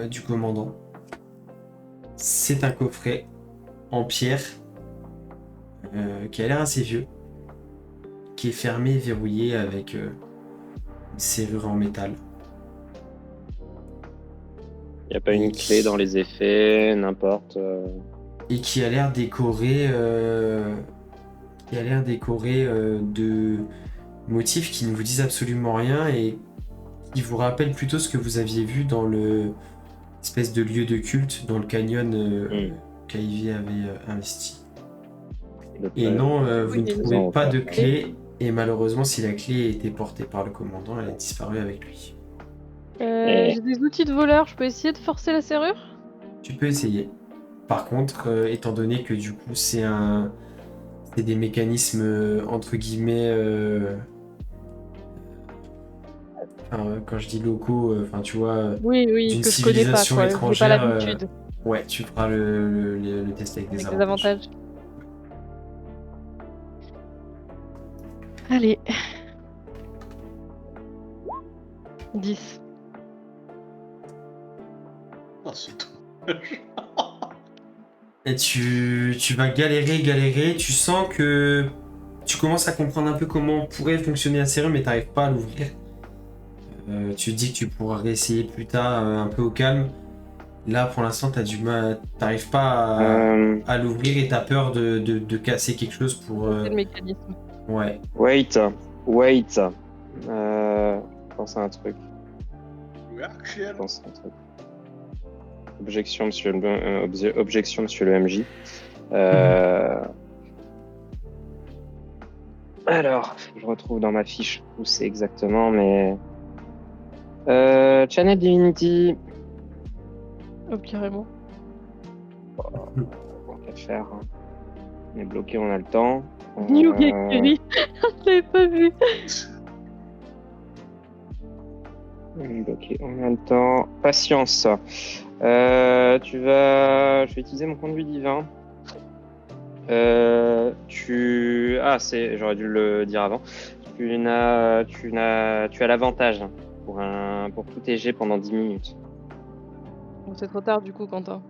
du commandant, c'est un coffret en pierre qui a l'air assez vieux, qui est fermé et verrouillé avec une serrure en métal. Il n'y a pas une clé dans les effets, n'importe. Et qui a l'air décoré, de motifs qui ne vous disent absolument rien et qui vous rappellent plutôt ce que vous aviez vu dans le espèce de lieu de culte dans le canyon qu'Ivy avait investi. Et non, vous ne trouvez pas de clé, et malheureusement, si la clé était portée par le commandant, elle a disparu avec lui. J'ai des outils de voleur, je peux essayer de forcer la serrure ? Tu peux essayer. Par contre, étant donné que du coup, c'est des mécanismes, entre guillemets, quand je dis locaux, tu vois, oui, d'une que je connais pas, civilisation quoi. étrangère, J'ai pas l'habitude. Ouais, tu feras le test avec des avantages. Allez. 10. Oh, c'est tout. Et tu vas galérer, tu sens que tu commences à comprendre un peu comment pourrait fonctionner la serrure, mais t'arrives pas à l'ouvrir. Tu te dis que tu pourras réessayer plus tard, un peu au calme. Là, pour l'instant, t'as du mal, t'arrives pas à l'ouvrir et t'as peur de casser quelque chose pour. C'est le mécanisme. Ouais. Wait. Pense à un truc. Reaction. Pense à un truc. Objection, monsieur le MJ. Alors, je retrouve dans ma fiche où c'est exactement, mais... Channel Divinity. Oh, carrément. On va faire. On est bloqué, on a le temps. New Gekiri. Je l'avais pas vu. On est bloqué, on a le temps. Patience. Je vais utiliser mon conduit divin. J'aurais dû le dire avant. Tu as l'avantage pour tout TG pendant 10 minutes. Bon, c'est trop tard du coup, Quentin.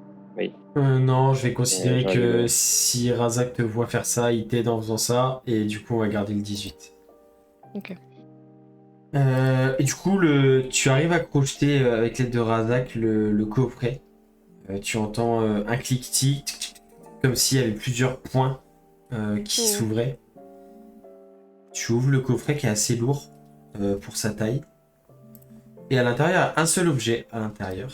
Non, je vais considérer j'aurais que dû- si Razak te voit faire ça, il t'aide en faisant ça, et du coup, on va garder le 18. Ok. Et du coup, tu arrives à crocheter avec l'aide de Razak le coffret. Tu entends un cliquetis, tic, tic, comme s'il y avait plusieurs points qui s'ouvraient. Tu ouvres le coffret qui est assez lourd pour sa taille. Et à l'intérieur, il y a un seul objet à l'intérieur.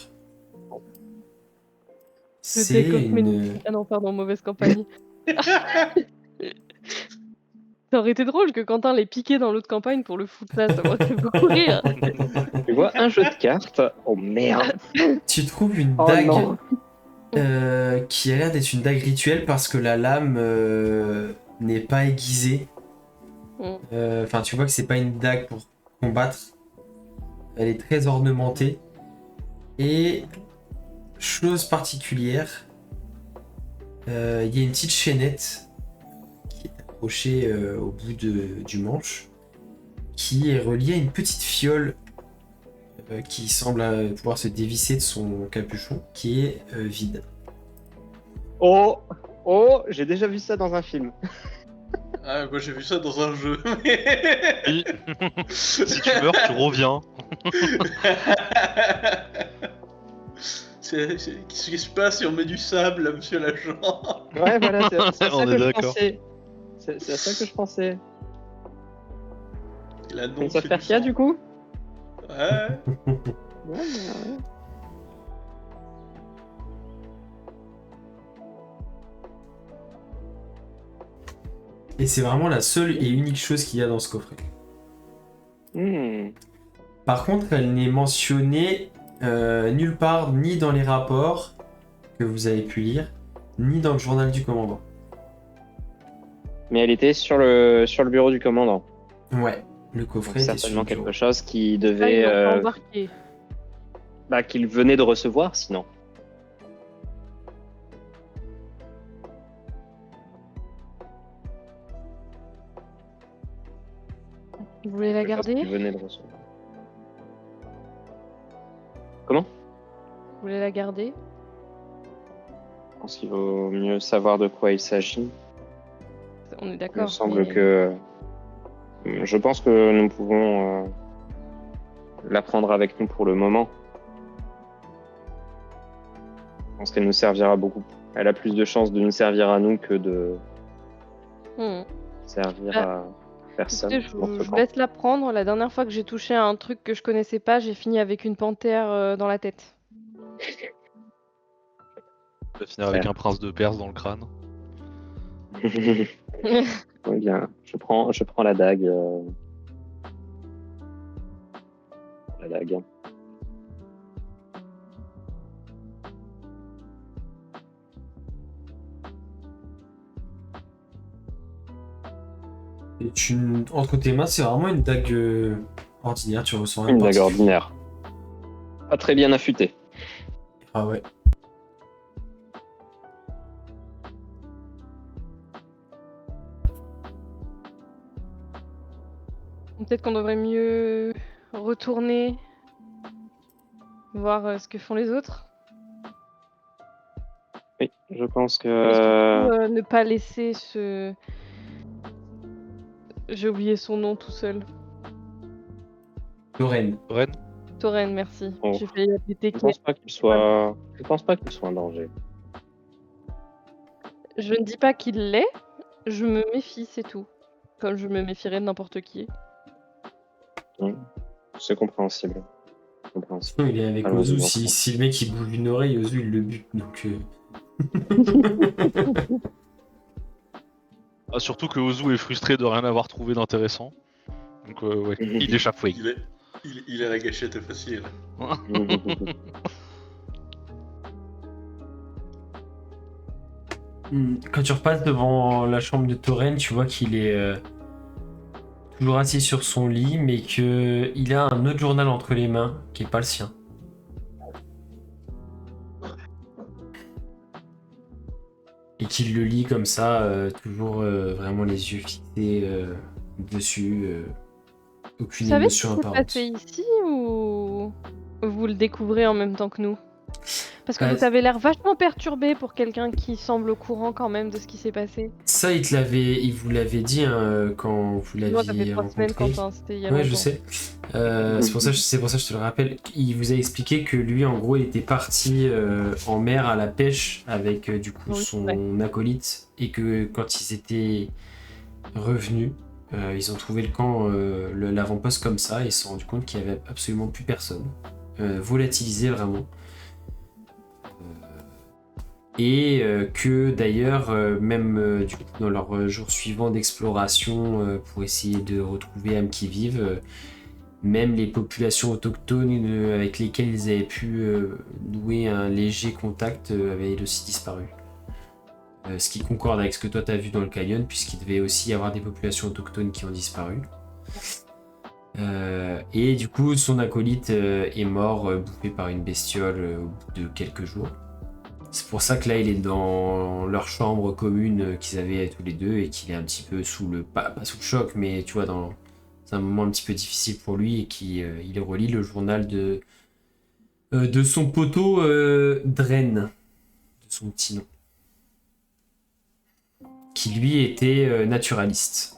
C'est une... Ah non, pardon, mauvaise campagne. Ça aurait été drôle que Quentin l'ait piqué dans l'autre campagne pour le foutre là, ça m'aurait fait beaucoup rire. Tu vois un jeu de cartes. Oh merde. Tu trouves une Oh dague non. qui a l'air d'être une dague rituelle parce que la lame n'est pas aiguisée. Enfin, tu vois que c'est pas une dague pour combattre. Elle est très ornementée. Et chose particulière, il y a une petite chaînette qui est accrochée au bout du manche, qui est reliée à une petite fiole qui semble pouvoir se dévisser de son capuchon, qui est vide. Oh, j'ai déjà vu ça dans un film. Ah, moi j'ai vu ça dans un jeu. Oui. Si tu meurs, tu reviens. Qu'est-ce qui se passe si on met du sable, là, monsieur l'agent? Ouais, voilà, c'est à ça On que est je d'accord. pensais. C'est à ça que je pensais. La Et ça faire qu'il du coup? Ouais. Ouais. Et c'est vraiment la seule et unique chose qu'il y a dans ce coffret. Par contre, elle n'est mentionnée nulle part, ni dans les rapports que vous avez pu lire, ni dans le journal du commandant. Mais elle était sur le bureau du commandant. Ouais, le Donc coffret était sur certainement le bureau. quelque chose qui Ah, ils devait, l'ont pas embarqué. qu'il venait de recevoir, sinon. Vous voulez la Quelque chose garder? qu'il venait de recevoir. Comment? Vous voulez la garder? Je pense qu'il vaut mieux savoir de quoi il s'agit. On est Il me d'accord. semble mais- que. Je pense que nous pouvons la prendre avec nous pour le moment. Je pense qu'elle nous servira beaucoup. Elle a plus de chances de nous servir à nous que de servir à personne. Écoutez, je dans ce vous camp. laisse la prendre. La dernière fois que j'ai touché à un truc que je connaissais pas, j'ai fini avec une panthère dans la tête. On va finir avec un prince de Perse dans le crâne. Oui, bien. Je prends la dague. La dague. Et entre tes mains, c'est vraiment une dague ordinaire, tu ressens rien Une de dague particulier. ordinaire. Pas très bien affûtée. Ah ouais. Peut-être qu'on devrait mieux retourner, voir ce que font les autres. Oui, je pense Et que. surtout, ne pas laisser ce... J'ai oublié son nom tout seul. Lorraine. Ren. Tauren, merci. Oh. J'ai failli appeler Je Teke. pense pas qu'il soit. Je pense pas qu'il soit en danger. Je ne dis pas qu'il l'est, je me méfie, c'est tout. Comme je me méfierais de n'importe qui. C'est compréhensible. Compréhensible. Il est avec Allons-y, Ozu. bon. Si le mec il bouge une oreille, Ozu il le bute. Donc. Ah, surtout que Ozu est frustré de rien avoir trouvé d'intéressant. Donc ouais, il échappe oui. Il a la gâchette facile. Quand tu repasses devant la chambre de Tauren, tu vois qu'il est toujours assis sur son lit, mais qu'il a un autre journal entre les mains qui est pas le sien. Et qu'il le lit comme ça, toujours vraiment les yeux fixés dessus, Vous aucune savez ce qui émotion s'est apparente. passé ici ou vous le découvrez en même temps que nous? Parce que Bah, vous avez l'air vachement perturbé pour quelqu'un qui semble au courant quand même de ce qui s'est passé. Ça, il vous l'avait dit hein, quand vous Moi, ça fait l'aviez 3 semaines, rencontré. Quentin, c'était il y a Ouais, longtemps. je sais. C'est pour ça que je te le rappelle. Il vous a expliqué que lui, en gros, il était parti en mer à la pêche avec du coup Oui, son acolyte et que quand ils étaient revenus, ils ont trouvé le camp, l'avant-poste comme ça et ils se sont rendus compte qu'il n'y avait absolument plus personne. Volatilisé vraiment. Et que d'ailleurs, même du coup, dans leurs jours suivants d'exploration pour essayer de retrouver âmes qui vivent, même les populations autochtones avec lesquelles ils avaient pu nouer un léger contact avaient aussi disparu. Ce qui concorde avec ce que toi t'as vu dans le canyon, puisqu'il devait aussi y avoir des populations autochtones qui ont disparu. Et du coup, son acolyte est mort, bouffé par une bestiole au bout de quelques jours. C'est pour ça que là, il est dans leur chambre commune qu'ils avaient tous les deux et qu'il est un petit peu sous le... Pas sous le choc, mais tu vois, dans un moment un petit peu difficile pour lui et qu'il relit le journal de son poteau Dren, de son petit nom, qui lui était naturaliste.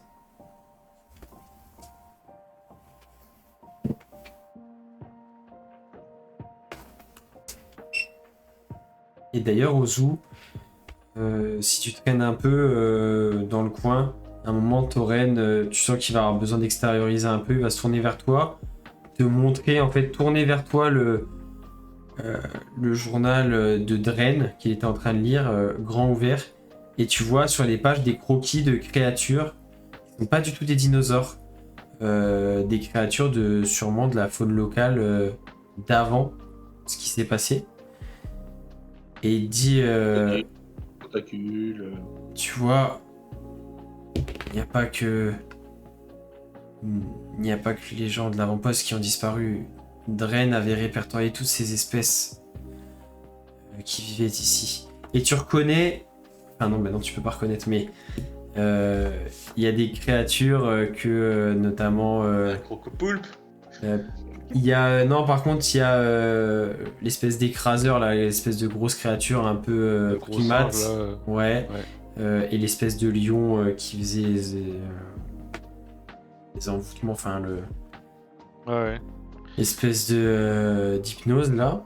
Et d'ailleurs, Ozu, si tu traînes un peu dans le coin, à un moment, Tauren, tu sens qu'il va avoir besoin d'extérioriser un peu, il va se tourner vers toi, te montrer, en fait, tourner vers toi le journal de Dren qu'il était en train de lire, grand ouvert, et tu vois sur les pages des croquis de créatures qui ne sont pas du tout des dinosaures, des créatures sûrement de la faune locale d'avant ce qui s'est passé. Et il dit, Tentacule. tu vois, il n'y a pas que les gens de l'avant-poste qui ont disparu. Dren avait répertorié toutes ces espèces qui vivaient ici. Et tu reconnais, enfin non, maintenant tu peux pas reconnaître, mais il y a des créatures que notamment Un crocopoulpe. il y a non par contre il y a l'espèce d'écraseur là, l'espèce de grosse créature un peu Le gros primate, singe, là, ouais, et l'espèce de lion qui faisait les envoûtements, enfin le Ouais. espèce de d'hypnose là,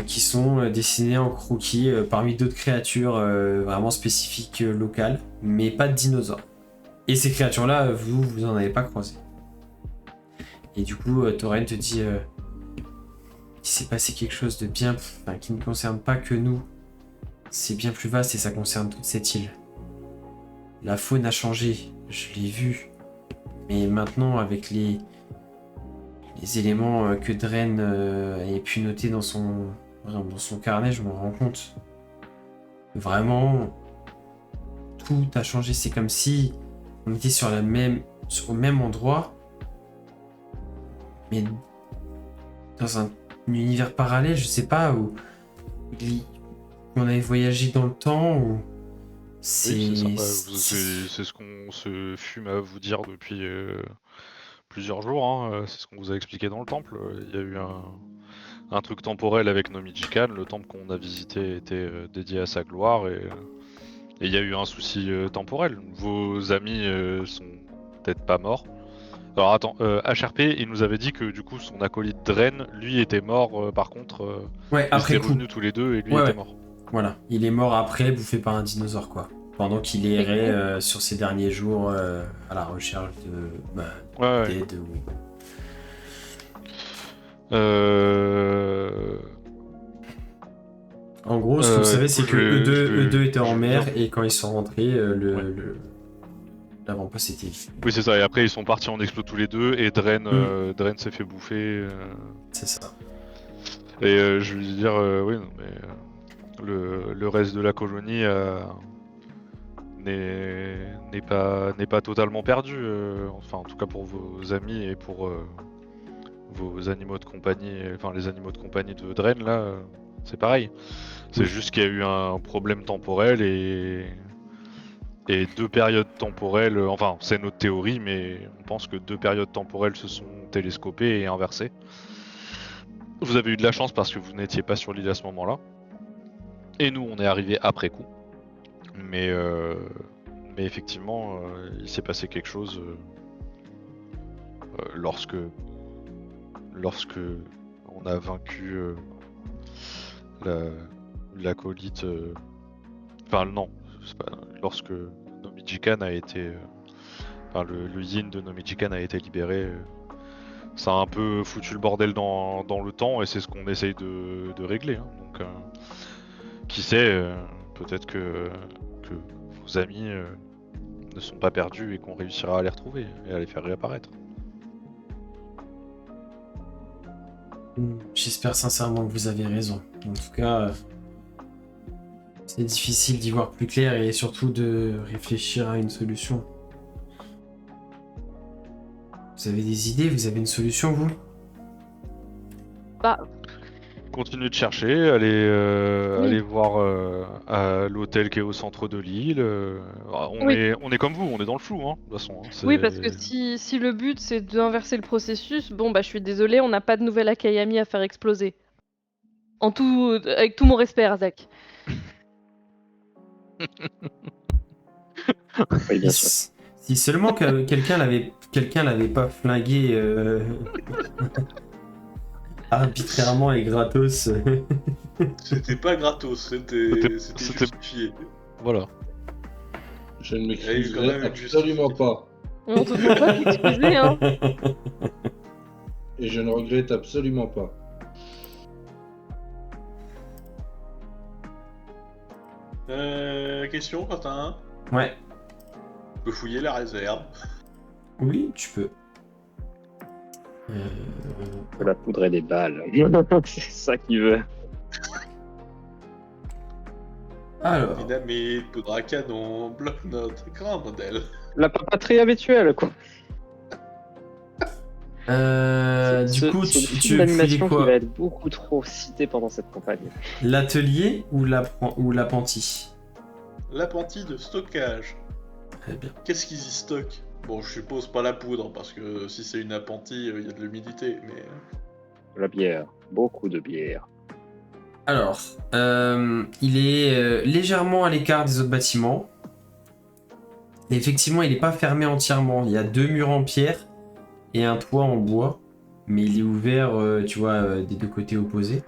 qui sont dessinés en croquis parmi d'autres créatures vraiment spécifiques locales, mais pas de dinosaures. Et ces créatures là, vous en avez pas croisé. Et du coup, Tauren te dit il s'est passé quelque chose de bien, qui ne concerne pas que nous. C'est bien plus vaste et ça concerne toute cette île. La faune a changé, je l'ai vu. Mais maintenant, avec les éléments que Dren ait pu noter dans son carnet, je me rends compte. Vraiment, tout a changé. C'est comme si on était au même endroit, mais dans un univers parallèle, je sais pas, où on avait voyagé dans le temps, ou Oui, c'est ça. C'est ce qu'on se fume à vous dire depuis plusieurs jours. Hein. C'est ce qu'on vous a expliqué dans le temple. Il y a eu un truc temporel avec Nomijikan. Le temple qu'on a visité était dédié à sa gloire et il y a eu un souci temporel. Vos amis sont peut-être pas morts. Alors attends, HRP, il nous avait dit que du coup son acolyte Dren, lui était mort par contre. Ouais, Ils après étaient coup. revenus tous les deux et lui Ouais, était ouais. mort. Voilà, il est mort après, bouffé par un dinosaure, quoi. Pendant qu'il errait sur ses derniers jours à la recherche Ouais. d'aide. Ou... En gros, ce que vous savez, du c'est coup, que je vais- eux deux étaient en je vais mer dire- et quand ils sont rentrés, l'avant-poste était vide. Oui, c'est ça. Et après, ils sont partis en explo tous les deux et Dren, Mm. Dren s'est fait bouffer. C'est ça. Et je veux dire, oui, non, mais le reste de la colonie n'est pas totalement perdu. Enfin, en tout cas pour vos amis et pour vos animaux de compagnie, enfin les animaux de compagnie de Dren là, c'est pareil. C'est Oui. juste qu'il y a eu un problème temporel et deux périodes temporelles. Enfin, c'est notre théorie, mais on pense que deux périodes temporelles se sont télescopées et inversées. Vous avez eu de la chance parce que vous n'étiez pas sur l'île à ce moment-là. Et nous, on est arrivé après coup. Mais effectivement, il s'est passé quelque chose lorsque on a vaincu l'acolyte. Enfin, non, c'est pas, lorsque Nomijikan a été. Enfin, le yin de Nomijikan a été libéré. Ça a un peu foutu le bordel dans le temps et c'est ce qu'on essaye de régler. Hein. Donc, qui sait, peut-être que vos amis ne sont pas perdus et qu'on réussira à les retrouver et à les faire réapparaître. J'espère sincèrement que vous avez raison. En tout cas, c'est difficile d'y voir plus clair et surtout de réfléchir à une solution. Vous avez des idées? Vous avez une solution, vous? Bah, Continuez de chercher, allez voir à l'hôtel qui est au centre de l'île. On est comme vous, on est dans le flou, hein, de toute façon. Hein, oui, parce que si le but c'est d'inverser le processus, bon bah je suis désolée, on n'a pas de nouvelle Akayami à faire exploser. Avec tout mon respect, Arzak. Oui, bien sûr. Si seulement que quelqu'un l'avait pas flingué arbitrairement et gratos. C'était pas gratos, c'était justifié. Voilà. Je ne Il y a eu quand m'excuserai même une absolument pas. On te faut pas t'excuser, hein. Et je ne regrette absolument pas. Question, Quentin. Ouais. Tu peux fouiller la réserve. Oui, tu peux. De la poudre et des balles. C'est ça qu'il veut. Alors, Dynamite, poudre à canon, bloc-notes, grand modèle. La papaterie habituelle, quoi. du coup, c'est tu une veux animation filer qui quoi? va être beaucoup trop citée pendant cette campagne. L'atelier ou l'apprenti? L'apprenti de stockage. Très bien. Qu'est-ce qu'ils y stockent? Bon, je suppose pas la poudre, parce que si c'est une apprenti, il y a de l'humidité, mais... De la bière. Beaucoup de bière. Alors, il est légèrement à l'écart des autres bâtiments. Et effectivement, il n'est pas fermé entièrement. Il y a 2 murs en pierre et un toit en bois. Mais il est ouvert, tu vois, des deux côtés opposés.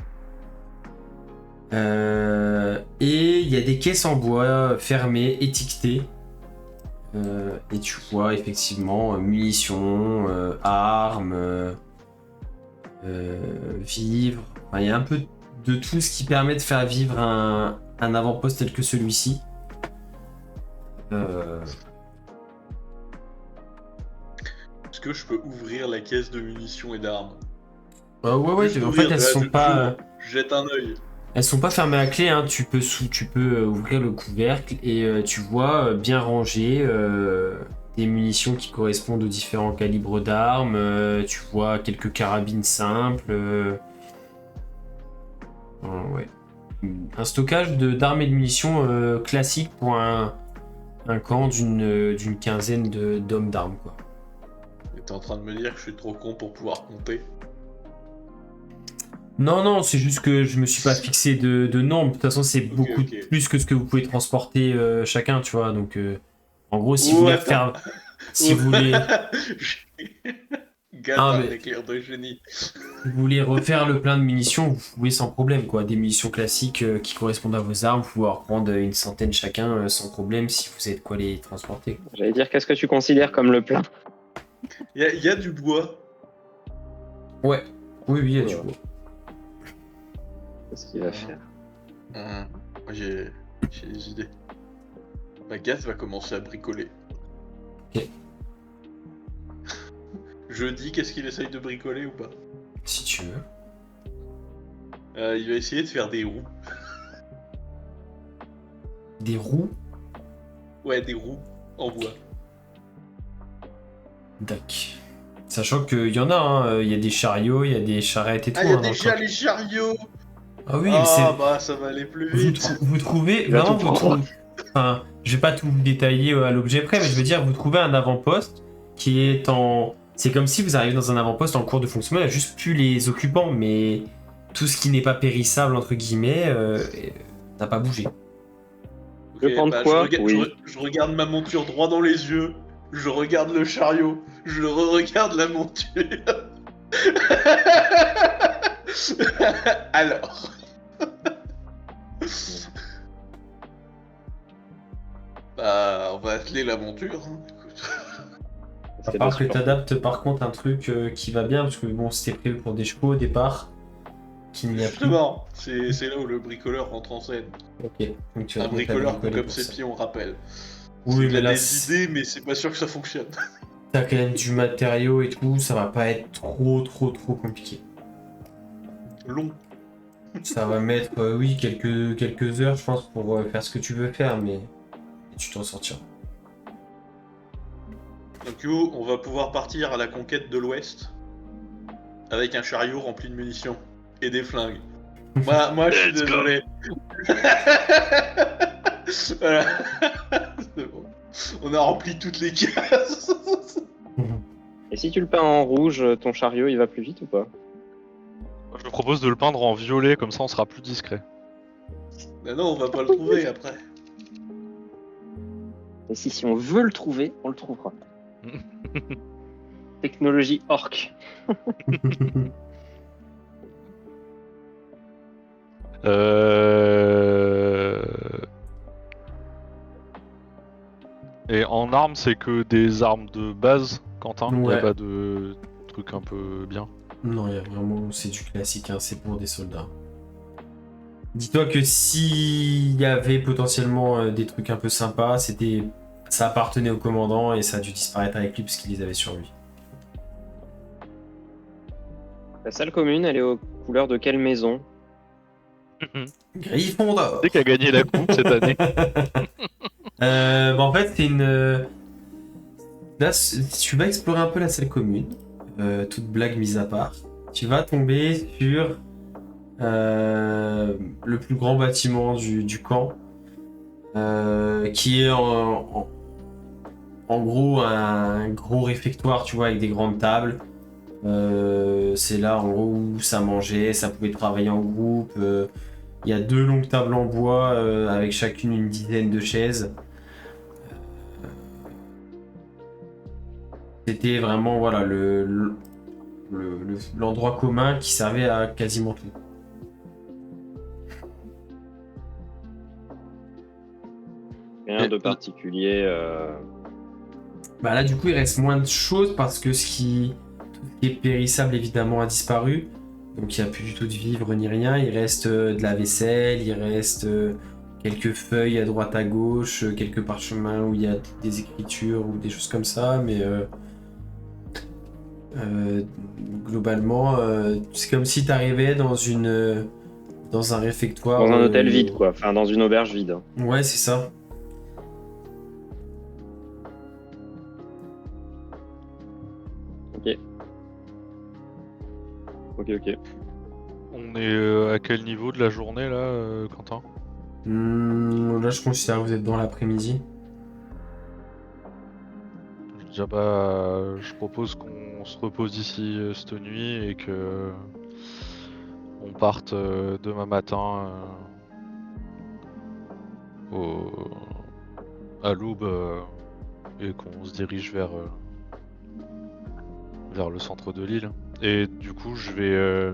Et il y a des caisses en bois fermées, étiquetées. Et tu vois effectivement munitions, armes, vivres. Enfin, il y a un peu de tout ce qui permet de faire vivre un avant-poste tel que celui-ci. Est-ce que je peux ouvrir la caisse de munitions et d'armes? Ouais, Juste en fait ouvrir, elles sont pas... Je jette un œil. Elles sont pas fermées à clé, hein. Tu peux ouvrir le couvercle et tu vois bien rangé des munitions qui correspondent aux différents calibres d'armes. Tu vois quelques carabines simples. Ouais. Un stockage d'armes et de munitions classique pour un camp d'une quinzaine d'hommes d'armes, quoi. Et t'es en train de me dire que je suis trop con pour pouvoir compter? Non, c'est juste que je me suis pas fixé de nombre. De toute façon, c'est beaucoup plus que ce que vous pouvez transporter chacun, tu vois. Donc, en gros, si vous voulez faire... Si vous voulez... Gars Ah, par mais- l'éclair de génie. Vous voulez refaire le plein de munitions, vous pouvez sans problème, quoi. Des munitions classiques qui correspondent à vos armes, vous pouvez en reprendre une centaine chacun sans problème si vous êtes quoi les transporter. J'allais dire, qu'est-ce que tu considères comme le plein? Il y a du bois. Ouais, oui, il y a du Ouais. bois. Qu'est-ce qu'il va faire? Moi, j'ai des idées. Magas va commencer à bricoler. Ok. Je dis qu'est-ce qu'il essaye de bricoler ou pas? Si tu veux. Il va essayer de faire des roues. Des roues, Ouais, des roues en bois. dac. Sachant qu'il y en a, hein, il y a des chariots, il y a des charrettes et tout. Ah, il y a hein, dans le déjà camp. les chariots. Ah oui, mais c'est... Bah ça va aller plus Vous, vite. vous trouvez, Il va vraiment, tout vous prendre. trouvez... Enfin, je vais pas tout vous détailler à l'objet près, mais je veux dire, vous trouvez un avant-poste qui est en... C'est comme si vous arrivez dans un avant-poste en cours de fonctionnement, il n'y a juste plus les occupants, mais tout ce qui n'est pas périssable, entre guillemets, n'a pas bougé. Je vais prendre quoi? Oui. Je regarde ma monture droit dans les yeux. Je regarde le chariot. Je regarde la monture. Alors. Bah, on va atteler la monture. Hein. Écoute. Parce À part que tu adaptes par contre un truc qui va bien, parce que bon, c'était prévu pour des chevaux au départ, qu'il n'y a plus. Justement, c'est là où le bricoleur rentre en scène. Ok, donc tu vas Un te mettre à bricoleur bricoler comme pour ses ça. pieds, on rappelle. Oui, Il mais a là, des idées, mais c'est pas sûr que ça fonctionne. t'as quand même du matériau et tout, ça va pas être trop compliqué. Long. Ça va mettre, oui, quelques heures, je pense, pour faire ce que tu veux faire, mais tu t'en sortiras. Donc yo, on va pouvoir partir à la conquête de l'Ouest avec un chariot rempli de munitions et des flingues. Moi je suis Let's go. désolé. Voilà. C'est bon. On a rempli toutes les cases. Et si tu le peins en rouge, ton chariot il va plus vite ou pas? Je propose de le peindre en violet, comme ça on sera plus discret. Mais non, on va pas le trouver après. Et si on veut le trouver, on le trouvera. Technologie orc. Et en armes, c'est que des armes de base, Quentin. Il Ouais. a pas de truc un peu bien. Non, il y a vraiment, c'est du classique, hein, c'est pour des soldats. Dis-toi que s'il y avait potentiellement des trucs un peu sympas, ça appartenait au commandant et ça a dû disparaître avec lui parce qu'il les avait sur lui. La salle commune, elle est aux couleurs de quelle maison? Gryffondor. C'est qui a gagné la coupe cette année. En fait, c'est une. Là, si tu vas explorer un peu la salle commune, toute blague mise à part, tu vas tomber sur le plus grand bâtiment du camp, qui est en gros un gros réfectoire, tu vois, avec des grandes tables. C'est là en gros où ça mangeait, ça pouvait travailler en groupe. Il y a 2 longues tables en bois avec chacune une dizaine de chaises. C'était vraiment voilà l'endroit commun qui servait à quasiment tout. Rien de particulier. Bah là du coup il reste moins de choses parce que tout ce qui est périssable évidemment a disparu. Donc il n'y a plus du tout de vivres ni rien. Il reste de la vaisselle, il reste quelques feuilles à droite à gauche, quelques parchemins où il y a des écritures ou des choses comme ça. Mais globalement c'est comme si tu arrivais dans un réfectoire. Dans un hôtel vide, quoi. Enfin, dans une auberge vide. Ouais, c'est ça. Ok. Ok. On est à quel niveau de la journée là, Quentin? Là, je considère que vous êtes dans l'après-midi. Déjà je propose qu'on se repose ici cette nuit et que on parte demain matin à l'aube et qu'on se dirige vers le centre de l'île. Et du coup, je vais.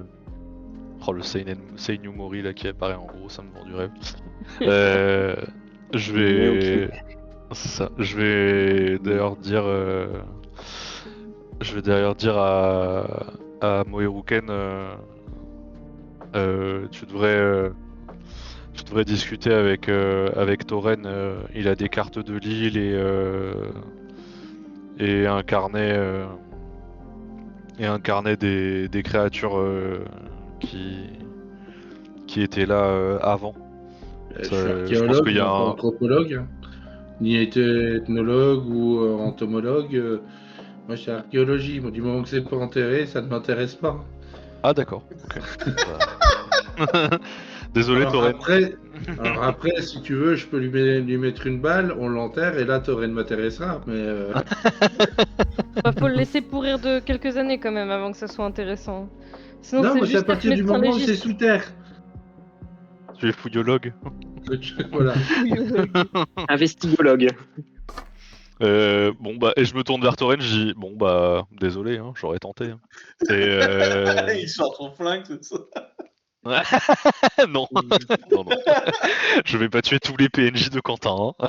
Oh, le Seinen Mori là qui apparaît en gros, ça me vend du rêve. Je vais. C'est ça. Je vais d'ailleurs dire. Je vais d'ailleurs dire à Moeruken. Tu devrais discuter avec Tauren. Il a des cartes de l'île et un carnet des créatures qui étaient là avant. Je Ça, suis je pense archéologue, qu'il y a pas un- anthropologue, hein. Ni ethnologue ou entomologue. Moi, je suis archéologie. Moi, du moment que c'est pas enterré, ça ne m'intéresse pas. Ah d'accord. Ok. Désolé Alors Tauren. après, si tu veux, je peux lui mettre une balle, on l'enterre et là, Tauren m'intéressera. Mais Bah, faut le laisser pourrir de quelques années quand même avant que ça soit intéressant. Sinon, non, c'est mais c'est à juste être partir du médecin moment où c'est légiste. sous terre. Tu es fouillologue. Voilà. Investigologue. Bon bah et je me tourne vers Tauren, je dis bon bah désolé, hein, j'aurais tenté. Hein. Et Il sort son flingue, tout ça. non. non. Je vais pas tuer tous les PNJ de Quentin. Hein.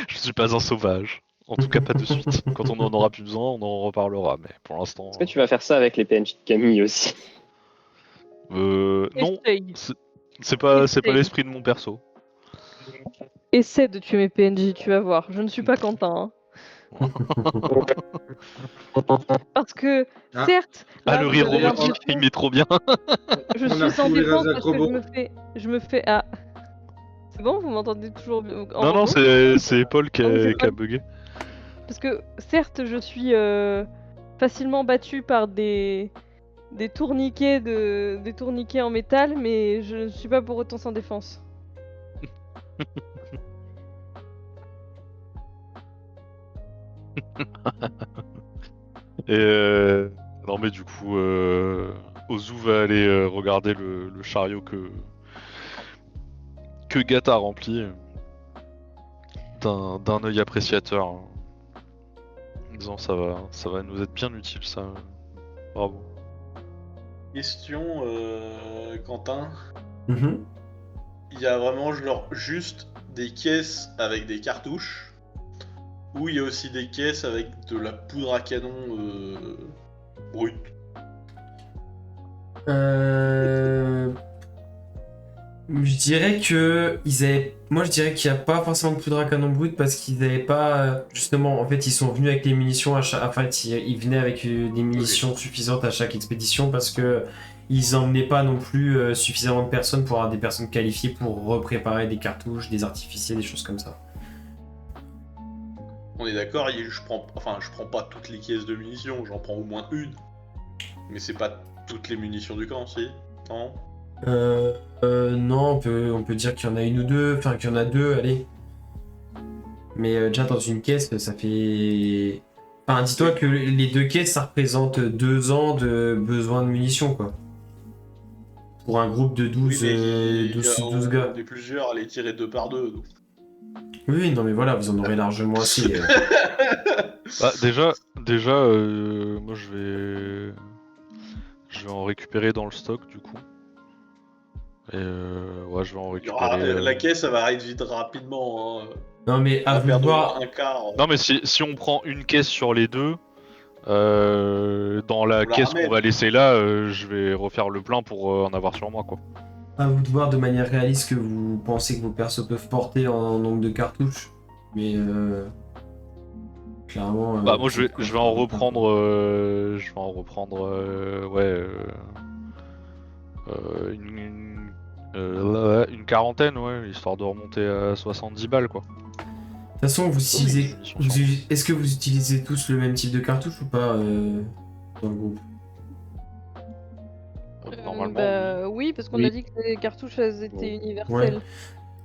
Je suis pas un sauvage. En tout cas pas de suite. Quand on en aura plus besoin, on en reparlera. Mais pour l'instant. Est-ce que tu vas faire ça avec les PNJ de Camille aussi? Non, Essaye. c'est pas Essaye. l'esprit de mon perso. Essaie de tuer mes PNJ, tu vas voir. Je ne suis pas Quentin. Hein. Parce que, Ah. certes, Ah là, le vous rire avez robotique, l'impression- il met trop bien. je On a suis en retrouvé défense Raza parce que Crobo. je me fais... Ah. C'est bon, vous m'entendez toujours en Non, robot c'est Paul qui Ah oui, c'est a Paul. bugué. Parce que, certes, je suis facilement battue par des tourniquets en métal, mais je ne suis pas pour autant sans défense. Et non mais du coup, Ozu va aller regarder le chariot que Gat a rempli d'un œil appréciateur. Hein. En disant ça va nous être bien utile ça. Bravo. Question, Quentin. Mhm. Il y a vraiment genre juste des caisses avec des cartouches, ou il y a aussi des caisses avec de la poudre à canon brute. Je dirais que moi je dirais qu'il n'y a pas forcément de poudre à canon brut parce qu'ils n'avaient pas justement en fait ils sont venus avec les munitions ils venaient avec des munitions suffisantes à chaque expédition parce que ils emmenaient pas non plus suffisamment de personnes pour avoir des personnes qualifiées pour repréparer des cartouches, des artificiers, des choses comme ça. On est d'accord, je prends pas toutes les caisses de munitions, j'en prends au moins une. Mais c'est pas toutes les munitions du camp, si? Non? Non, on peut dire qu'il y en a une ou deux, enfin qu'il y en a deux, allez. Mais déjà dans une caisse, ça fait... Enfin, dis-toi que les deux caisses, ça représente 2 ans de besoin de munitions, quoi. Pour un groupe de 12, Oui, mais 12 gars. On est plusieurs à les tirer 2 par 2. Donc. Oui, non mais voilà, vous en aurez largement assez. Bah, déjà, moi je vais en récupérer dans le stock du coup. Et ouais, je vais en récupérer. La caisse, ça va vite rapidement. Hein. Non mais On à va vous de perdre voir... un quart. Non mais si on prend une caisse sur les deux, dans la On la caisse qu'on ramène. va laisser là, je vais refaire le plein pour en avoir sur moi quoi. À vous de voir de manière réaliste que vous pensez que vos persos peuvent porter en nombre de cartouches. Mais clairement... Bah moi je vais en reprendre, ouais, une quarantaine, ouais, histoire de remonter à 70 balles quoi. De toute façon, est-ce que vous utilisez tous le même type de cartouche ou pas dans le groupe? Normalement. Bah oui, parce qu'on Oui. a dit que les cartouches elles étaient universelles.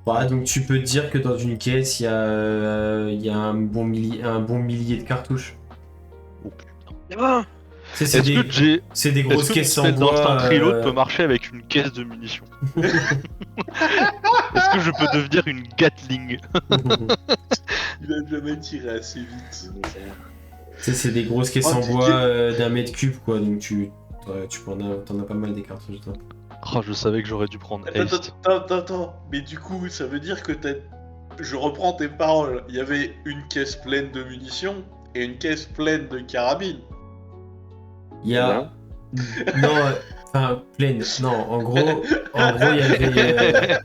Bah, donc tu peux te dire que dans une caisse, il y a un bon millier de cartouches. Oh putain. C'est Est-ce que j'ai c'est des grosses Est-ce que caisses mon en spell d'instinct bois. reload peut marcher avec une caisse de munitions? Est-ce que je peux devenir une Gatling? Il a jamais tiré assez vite. sais, c'est des grosses caisses Oh, en tu bois dis- d'un mètre cube, quoi. Donc t'en as pas mal des cartouches. Toi. Oh, je savais que j'aurais dû prendre Attends, Haste. attends. Mais du coup, ça veut dire que je reprends tes paroles. Il y avait une caisse pleine de munitions et une caisse pleine de carabines. Il y a. Non, enfin, pleine. Non, en gros, il y avait.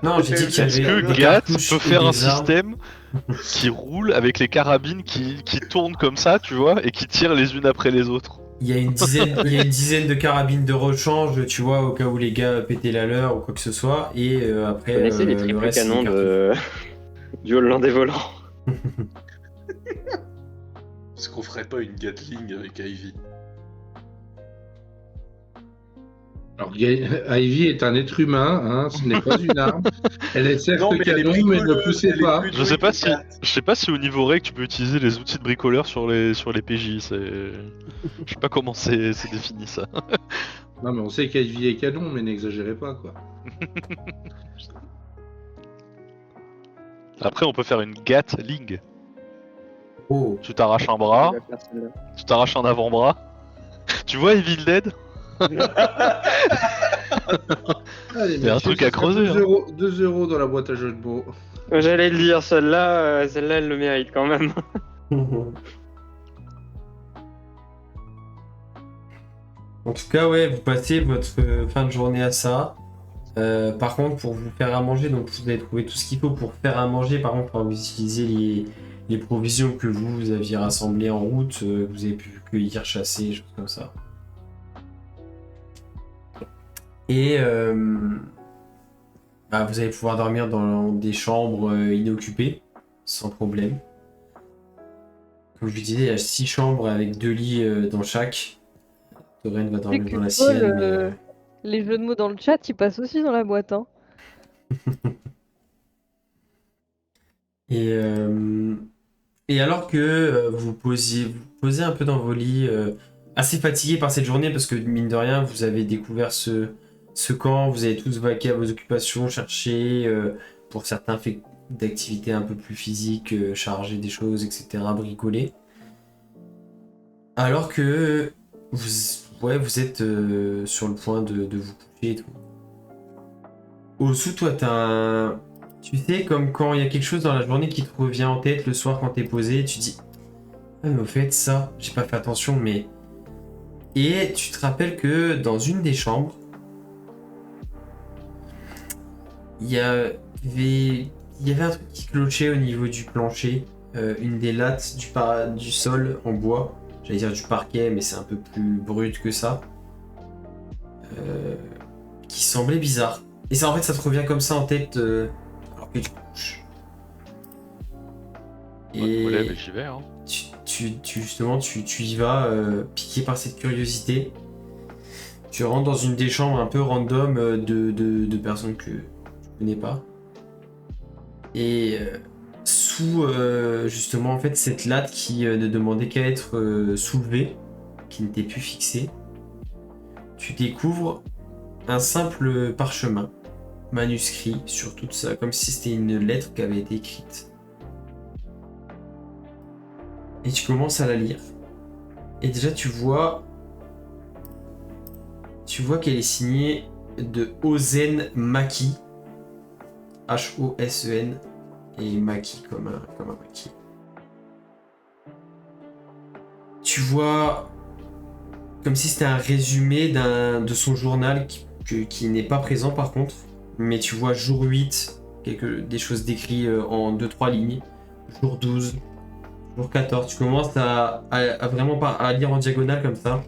Non, j'ai dit qu'il y Est-ce avait que des Gat cartouches peut et faire un des armes. système qui roule avec les carabines qui tournent comme ça, tu vois, et qui tirent les unes après les autres? Il y a une dizaine de carabines de rechange, tu vois, au cas où les gars pétaient la leur ou quoi que ce soit. Et après, Vous connaissez les le triples reste, c'est des canons du Hollandais volant? Est-ce qu'on ferait pas une Gatling avec Ivy? Alors, Ivy est un être humain, hein, ce n'est pas une arme. Elle est certes Non, mais elle est canon, mais ne bricoleuse, poussez elle est pas. plus Je sais pas douée si, que Gat. je sais pas si au niveau règle tu peux utiliser les outils de bricoleur sur les PJ. Je sais pas comment c'est défini ça. Non, mais on sait qu'Ivy est canon, mais n'exagérez pas, quoi. Après, on peut faire une Gatling. Oh, Tu t'arraches un bras, tu t'arraches un avant-bras. Tu vois Evil Dead? Allez, Il y a un messieurs, truc à ce sera creuser, 2 euros dans la boîte à jeux de mots. J'allais le dire, celle-là, elle le mérite quand même. En tout cas, ouais, vous passez votre fin de journée à ça. Par contre, pour vous faire à manger, donc vous avez trouvé tout ce qu'il faut pour faire à manger. Par contre, pour vous utiliser les provisions que vous aviez rassemblées en route, que vous avez pu cueillir, chasser, choses comme ça. Et vous allez pouvoir dormir dans des chambres inoccupées, sans problème. Comme je vous disais, il y a 6 chambres avec 2 lits dans chaque. Toren va dormir dans la sienne. Les jeux de mots dans le chat, ils passent aussi dans la boîte. Hein. Et alors que vous posez un peu dans vos lits, assez fatigué par cette journée, parce que mine de rien, vous avez découvert ce camp, vous avez tous vaqué à vos occupations, cherché, pour certains fait d'activités un peu plus physiques, charger des choses, etc., bricoler. Alors que vous êtes sur le point de vous coucher et tout. Au-dessous, toi, t'as un... Tu sais, comme quand il y a quelque chose dans la journée qui te revient en tête le soir quand t'es posé, tu dis « Ah, mais au fait, ça, j'ai pas fait attention, mais... » Et tu te rappelles que dans une des chambres, il y avait un truc qui clochait au niveau du plancher, une des lattes du sol en bois, j'allais dire du parquet, mais c'est un peu plus brut que ça, qui semblait bizarre. Et ça, en fait, ça te revient comme ça en tête alors que tu te couches. Moi, je me lève et j'y vais. Hein. Justement, tu y vas, piqué par cette curiosité. Tu rentres dans une des chambres un peu random de personnes que tu connais pas. Et sous, justement, en fait, cette latte qui ne demandait qu'à être soulevée, qui n'était plus fixée, tu découvres un simple parchemin manuscrit sur tout ça, comme si c'était une lettre qui avait été écrite. Et tu commences à la lire. Et déjà tu vois qu'elle est signée de Ozen Maki. H-O-S-E-N et Maki comme un Maki. Tu vois comme si c'était un résumé de son journal qui n'est pas présent par contre. Mais tu vois jour 8, des choses décrites en 2-3 lignes. Jour 12, jour 14. Tu commences à vraiment à lire en diagonale comme ça.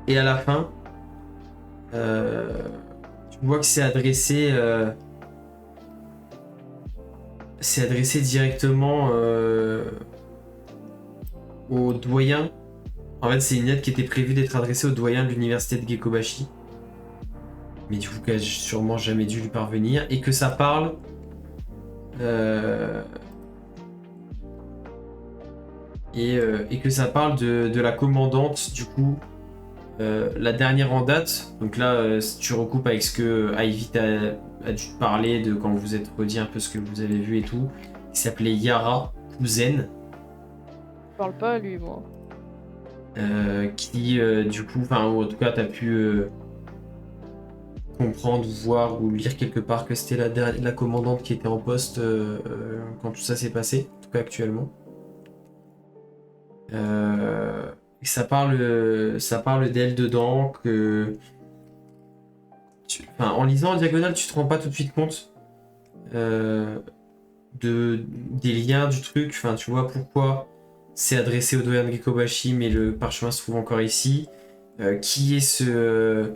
Et à la fin, tu vois que c'est adressé directement au doyen. En fait, c'est une lettre qui était prévue d'être adressée au doyen de l'université de Gekobashi. Mais du coup, qui a sûrement jamais dû lui parvenir. Et que ça parle... Et que ça parle de la commandante, du coup, la dernière en date. Donc là, tu recoupes avec ce que Ivy a dû te parler de quand vous êtes redit un peu ce que vous avez vu et tout. Qui s'appelait Yara Uzen, Je parle pas à lui, moi. qui du coup, enfin, ou en tout cas, t'as pu comprendre, voir ou lire quelque part que c'était la commandante qui était en poste quand tout ça s'est passé, en tout cas actuellement. Et ça parle d'elle dedans que. Enfin, en lisant en diagonale, tu te rends pas tout de suite compte des liens du truc. Enfin, tu vois pourquoi c'est adressé au doyen de Gekobashi, mais le parchemin se trouve encore ici. Qui est ce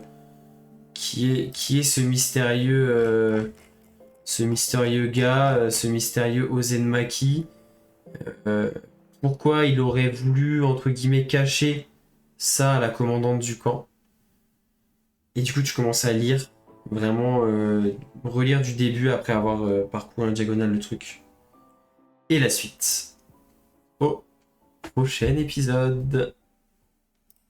mystérieux gars, ce mystérieux Ozenmaki. Pourquoi il aurait voulu, entre guillemets, cacher ça à la commandante du camp. Et du coup, tu commences à lire, vraiment relire du début après avoir parcouru en diagonale le truc. Et la suite. Au prochain épisode.